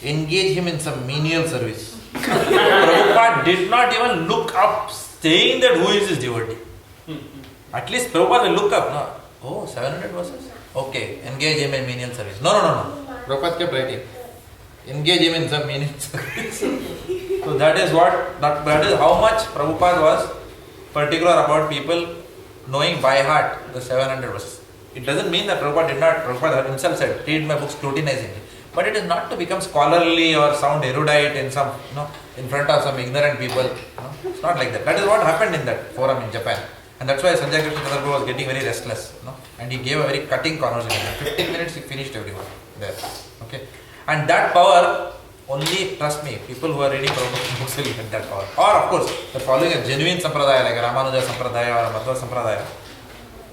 Engage him in some menial service. Prabhupada did not even look up, saying that who is this devotee. At least Prabhupada will look up. No? Oh, 700 verses? Okay, engage him in menial service. No. Prabhupada kept writing. Engage him in some menial service. So that is how much Prabhupada was particular about people knowing by heart the 700 verses. It doesn't mean that Prabhupada himself said, read my books scrutinizingly. But it is not to become scholarly or sound erudite in some, in front of some ignorant people. It's not like that. That is what happened in that forum in Japan. And that's why Sanjay Krishna Chandra was getting very restless. And he gave a very cutting conversation. 15 minutes he finished everyone there. Okay. And that power, only trust me, people who are reading Prabhupada's books will get that power. Or of course, they're following a genuine sampradaya like a Ramanuja sampradaya or a Madhva sampradaya.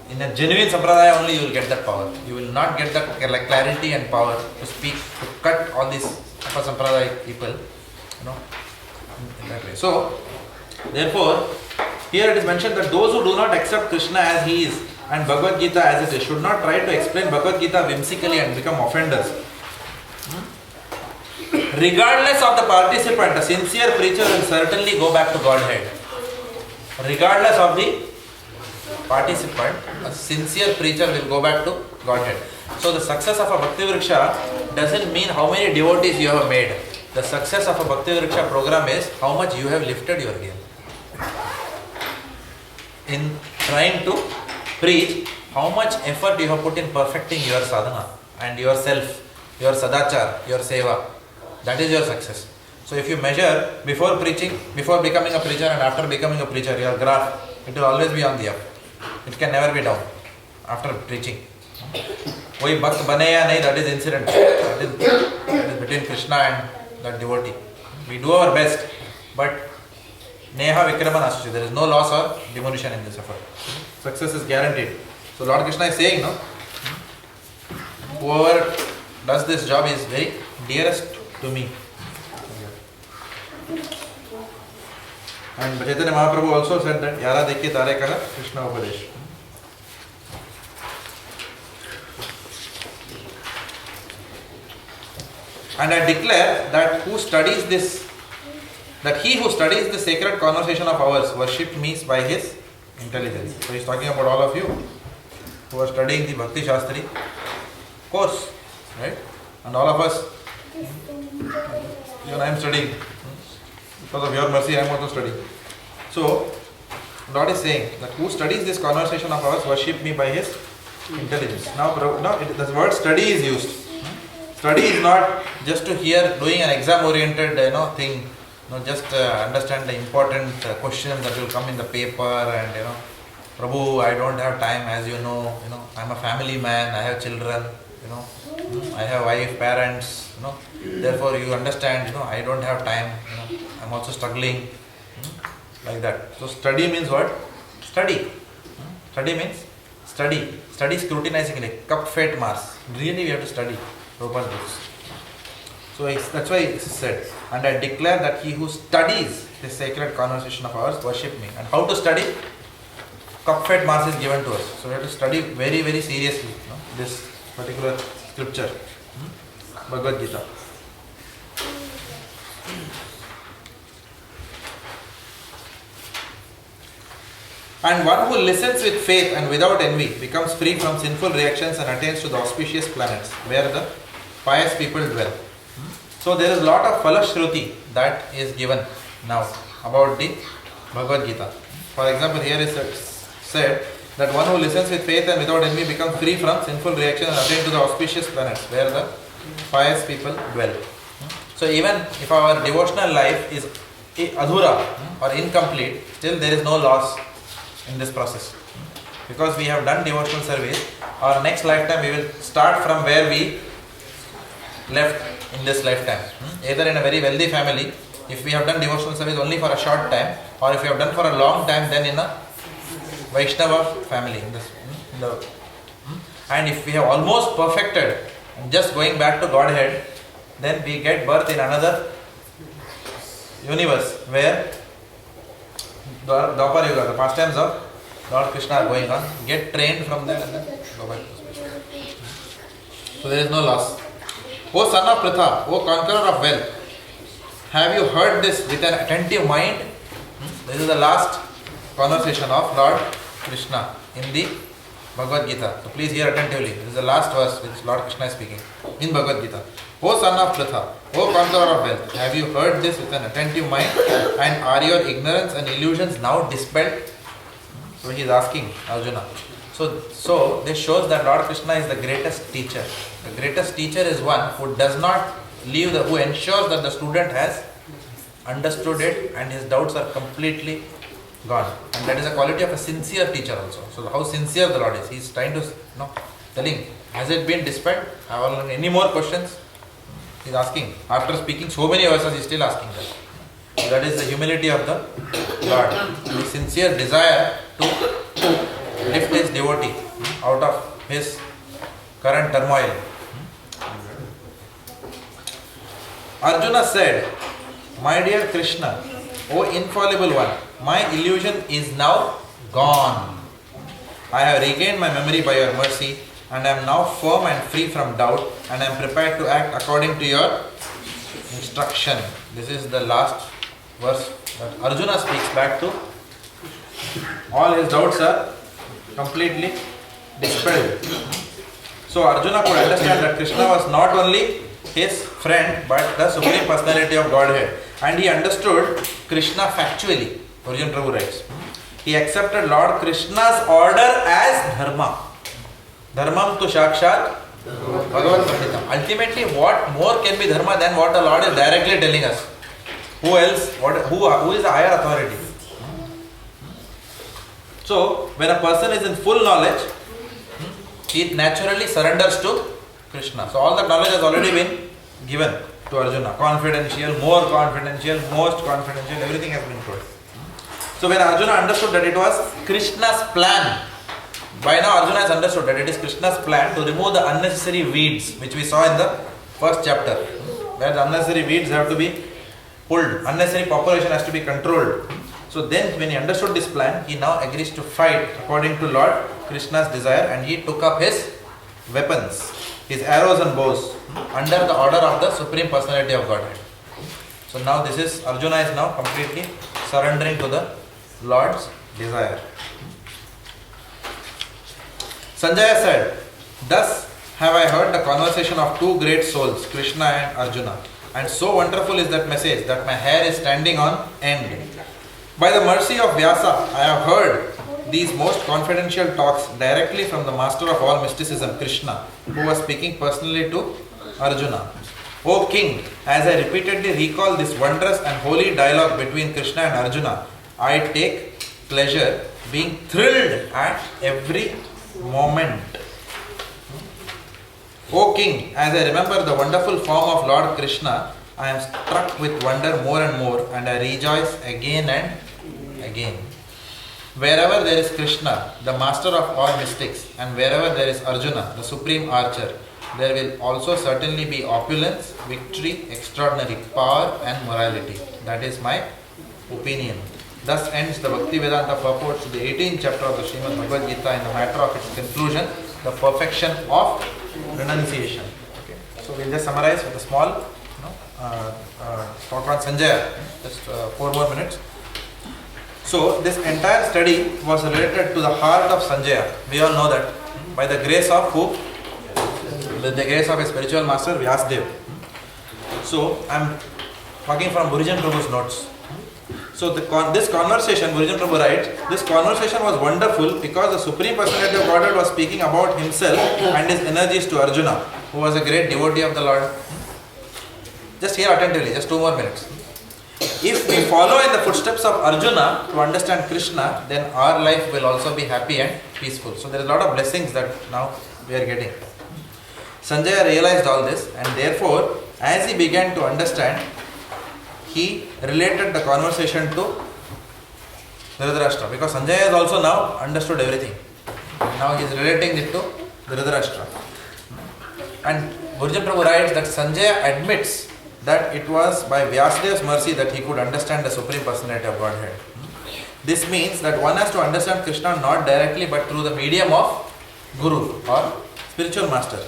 In a genuine sampradaya only you will get that power. You will not get that clarity and power to speak, to cut all these sampradaya people, in that way. So, therefore, here it is mentioned that those who do not accept Krishna as he is and Bhagavad-gita as it is should not try to explain Bhagavad-gita whimsically and become offenders. Regardless of the participant, a sincere preacher will certainly go back to Godhead. Regardless of the participant, a sincere preacher will go back to Godhead. So the success of a Bhakti Vriksha doesn't mean how many devotees you have made. The success of a Bhakti Vriksha program is how much you have lifted your game. In trying to preach, how much effort you have put in perfecting your sadhana and yourself, your sadachar, your seva. That is your success. So if you measure before preaching, before becoming a preacher and after becoming a preacher, your graph, it will always be on the up. It can never be down after preaching. Koi bhakt bane ya nahi, that is incident. That is between Krishna and that devotee. We do our best, but neha vikrama nasuchi. There is no loss or diminution in this effort. Success is guaranteed. So Lord Krishna is saying, whoever does this job is very dearest to me. And Chaitanya Mahaprabhu also said that Yara Dekhi Tare Kaha Krishna Upadesh. And I declare that he who studies the sacred conversation of ours worship me by his intelligence. So he is talking about all of you who are studying the Bhakti Sastri course, right? And all of us, even I am studying. Because of your mercy, I am also studying. So, Lord is saying that who studies this conversation of ours worship me by his intelligence. Now the word study is used. Study is not just to hear doing an exam-oriented thing. Just understand the important questions that will come in the paper and Prabhu, I don't have time, as you know, I'm a family man, I have children, I have wife, parents, therefore you understand, I don't have time, I'm also struggling, like that. So study means what? Study. Study means study. Study scrutinizingly, cup fate Mars. Really we have to study Prabhupada's books. So that's why it is said, and I declare that he who studies this sacred conversation of ours worship me. And how to study? Cup fate Mars is given to us. So we have to study very, very seriously this particular scripture, Bhagavad-gita. And one who listens with faith and without envy becomes free from sinful reactions and attains to the auspicious planets where the pious people dwell. So there is a lot of Falashruti that is given now about the Bhagavad-gita. For example, here is said that one who listens with faith and without envy becomes free from sinful reactions and attains to the auspicious planets where the pious people dwell. So even if our devotional life is adhura or incomplete, still there is no loss in this process. Because we have done devotional service, our next lifetime we will start from where we left in this lifetime. Either in a very wealthy family, if we have done devotional service only for a short time, or if we have done for a long time, then in a Vaishnava family. And if we have almost perfected, just going back to Godhead, then we get birth in another universe where Dwapar Yuga, the pastimes of Lord Krishna are going on, get trained from there and then go back to space. So there is no loss. O son of Pritha, O conqueror of wealth, have you heard this with an attentive mind? This is the last conversation of Lord Krishna in the Bhagavad-gita. So please hear attentively. This is the last verse which Lord Krishna is speaking in Bhagavad-gita. O son of Pritha, O conqueror of wealth, have you heard this with an attentive mind, and are your ignorance and illusions now dispelled? So he is asking Arjuna. So this shows that Lord Krishna is the greatest teacher. The greatest teacher is one who does not leave who ensures that the student has understood it and his doubts are completely gone. And that is a quality of a sincere teacher also. So how sincere the Lord is. He is trying to telling, has it been dispelled? Have any more questions? He is asking. After speaking so many verses, he is still asking that. So that is the humility of the Lord. The sincere desire to lift his devotee out of his current turmoil. Arjuna said, "My dear Krishna, O infallible one, my illusion is now gone. I have regained my memory by your mercy and I am now firm and free from doubt and I am prepared to act according to your instruction." This is the last verse that Arjuna speaks back to. All his doubts are completely dispelled. So Arjuna could understand that Krishna was not only his friend but the Supreme Personality of Godhead. And he understood Krishna factually. Bhurijana Prabhu writes, he accepted Lord Krishna's order as dharma. Dharmam tu shakshat Bhagavad-gita. Ultimately, what more can be dharma than what the Lord is directly telling us? Who else? Who is the higher authority? So, when a person is in full knowledge, he naturally surrenders to Krishna. So, all that knowledge has already been given to Arjuna. Confidential, more confidential, most confidential, everything has been told. So, when Arjuna understood that it was Krishna's plan, by now Arjuna has understood that it is Krishna's plan to remove the unnecessary weeds, which we saw in the first chapter, where the unnecessary weeds have to be pulled, unnecessary population has to be controlled. So then when he understood this plan, he now agrees to fight according to Lord Krishna's desire and he took up his weapons, his arrows and bows under the order of the Supreme Personality of Godhead. So now this is, Arjuna is now completely surrendering to the Lord's desire. Sanjaya said, "Thus have I heard the conversation of two great souls, Krishna and Arjuna. And so wonderful is that message that my hair is standing on end. By the mercy of Vyasa, I have heard these most confidential talks directly from the master of all mysticism, Krishna, who was speaking personally to Arjuna. O king, as I repeatedly recall this wondrous and holy dialogue between Krishna and Arjuna, I take pleasure being thrilled at every moment. O king, as I remember the wonderful form of Lord Krishna, I am struck with wonder more and more and I rejoice again and again. Wherever there is Krishna, the master of all mystics, and wherever there is Arjuna, the supreme archer, there will also certainly be opulence, victory, extraordinary power and morality. That is my opinion." Thus ends the Bhaktivedanta purports to the 18th chapter of the Srimad Bhagavad-gita in the matter of its conclusion, the perfection of renunciation. Okay. So we'll just summarize with a small talk on Sanjaya, just 4 more minutes. So this entire study was related to the heart of Sanjaya. We all know that by the grace of who? With the grace of a spiritual master, Vyasadeva. So I am talking from Bhurijana Prabhu's notes. So this conversation, Bhurijana Prabhu writes, this conversation was wonderful because the Supreme Personality of Godhead was speaking about himself and his energies to Arjuna, who was a great devotee of the Lord. Just hear attentively, just 2 more minutes. If we follow in the footsteps of Arjuna to understand Krishna, then our life will also be happy and peaceful. So there is a lot of blessings that now we are getting. Sanjaya realized all this and therefore, as he began to understand, he related the conversation to Dhritarashtra, because Sanjaya has also now understood everything. Now he is relating it to Dhritarashtra. And Bhurijana Prabhu writes that Sanjaya admits that it was by Vyasadeva's mercy that he could understand the Supreme Personality of Godhead. This means that one has to understand Krishna not directly but through the medium of Guru or spiritual master.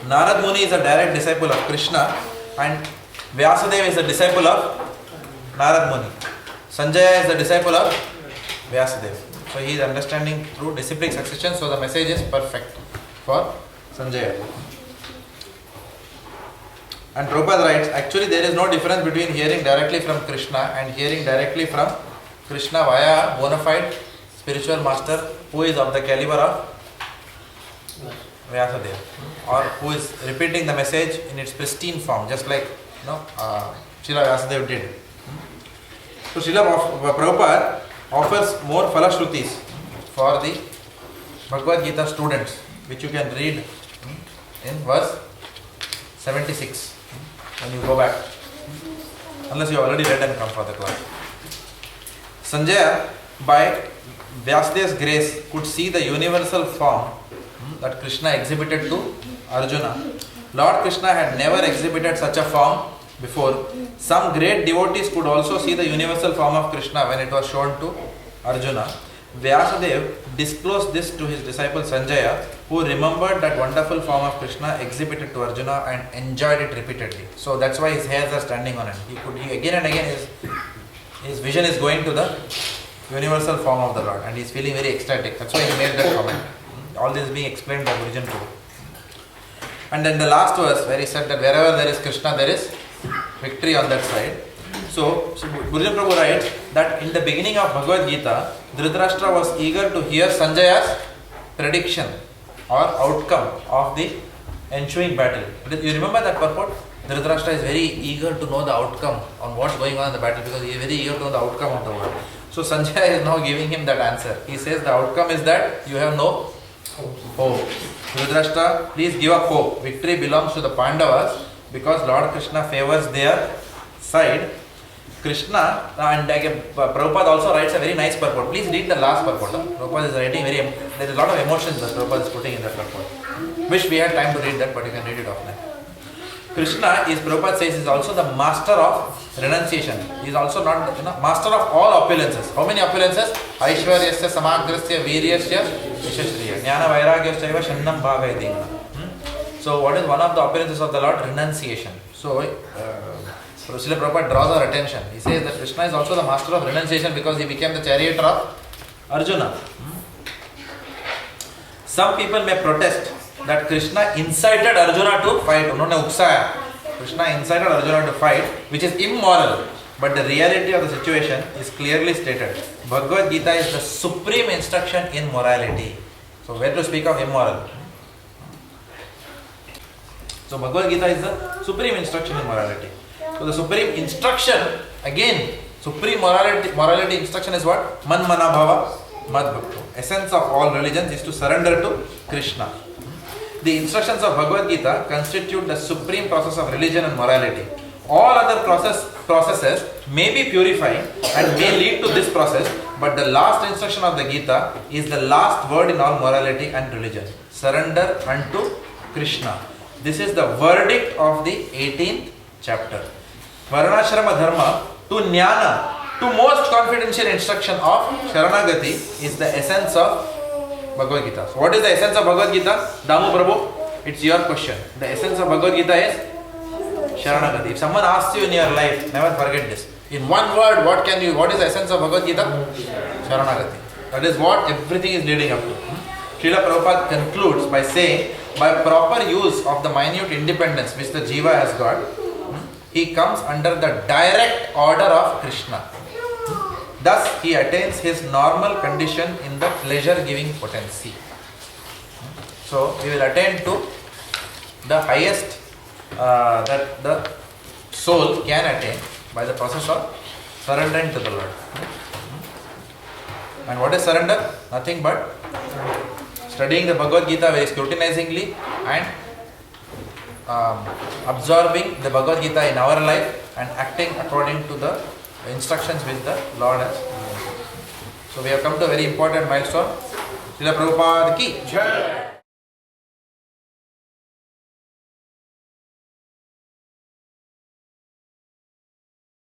Narad Muni is a direct disciple of Krishna and Vyasadeva is a disciple of Narad Muni. Sanjaya is the disciple of Vyasadeva. So he is understanding through disciplic succession, so the message is perfect for Sanjaya. And Prabhupada writes, actually there is no difference between hearing directly from Krishna and hearing directly from Krishna via a bona fide spiritual master who is of the caliber of Vyasadeva, or who is repeating the message in its pristine form, just like Srila Vyasadeva did. So Srila Prabhupada offers more falashrutis for the Bhagavad-gita students, which you can read in verse 76 when you go back, unless you have already read and come for the class. Sanjaya by Vyasadev's grace, could see the universal form that Krishna exhibited to Arjuna. Lord Krishna had never exhibited such a form before. Some great devotees could also see the universal form of Krishna when it was shown to Arjuna. Vyasadeva disclosed this to his disciple Sanjaya, who remembered that wonderful form of Krishna exhibited to Arjuna and enjoyed it repeatedly. So that's why his hairs are standing on him. He again and again his vision is going to the universal form of the Lord and he is feeling very ecstatic. That's why he made that comment. All this is being explained by Bhurijana Prabhu. And then the last verse where he said that wherever there is Krishna, there is victory on that side. So Bhurijana Prabhu writes that in the beginning of Bhagavad-gita, Dhritarashtra was eager to hear Sanjaya's prediction or outcome of the ensuing battle. You remember that purport? Dhritarashtra is very eager to know the outcome on what's going on in the battle because he is very eager to know the outcome of the war. So Sanjaya is now giving him that answer. He says the outcome is that you have no hope. Dhritarashtra, please give up hope. Victory belongs to the Pandavas because Lord Krishna favors their side. Krishna, and Prabhupada also writes a very nice purport. Please read the last purport. Prabhupada is writing there is a lot of emotions that Prabhupada is putting in that purport. Wish we had time to read that, but you can read it offline. Krishna is, Prabhupada says, is also the master of renunciation. He is also not, master of all opulences. How many opulences? Aishwaryasya, Samagrasya, Viryasya, Vishashriya, Jnana Vairagyasya, Shannam Bhagaidina. So what is one of the opulences of the Lord? Renunciation. So Srila Prabhupada draws our attention. He says that Krishna is also the master of renunciation because he became the charioteer of Arjuna. Some people may protest that Krishna incited Arjuna to fight. Krishna incited Arjuna to fight, which is immoral. But the reality of the situation is clearly stated. Bhagavad-gita is the supreme instruction in morality. So where to speak of immoral? So Bhagavad-gita is the supreme instruction in morality. So the supreme instruction, again, supreme morality instruction is what? Man mana bhava mad bhakto. Essence of all religions is to surrender to Krishna. The instructions of Bhagavad-gita constitute the supreme process of religion and morality. All other processes may be purifying and may lead to this process, but the last instruction of the Gita is the last word in all morality and religion. Surrender unto Krishna. This is the verdict of the 18th chapter. Varnashrama dharma to jnana, to most confidential instruction of Sharanagati is the essence of Bhagavad-gita. So what is the essence of Bhagavad-gita? Damu Prabhu, it's your question. The essence of Bhagavad-gita is Sharanagati. If someone asks you in your life, never forget this. In one word, what is the essence of Bhagavad-gita? Sharanagati. That is what everything is leading up to. Srila Prabhupada concludes by saying, by proper use of the minute independence which the jiva has got, he comes under the direct order of Krishna. Thus, he attains his normal condition in the pleasure-giving potency. So, we will attain to the highest that the soul can attain by the process of surrendering to the Lord. And what is surrender? Nothing but studying the Bhagavad-gita very scrutinizingly and absorbing the Bhagavad-gita in our life and acting according to the instructions which the Lord has given. So we have come to a very important milestone. Srila Prabhupada ki Jai.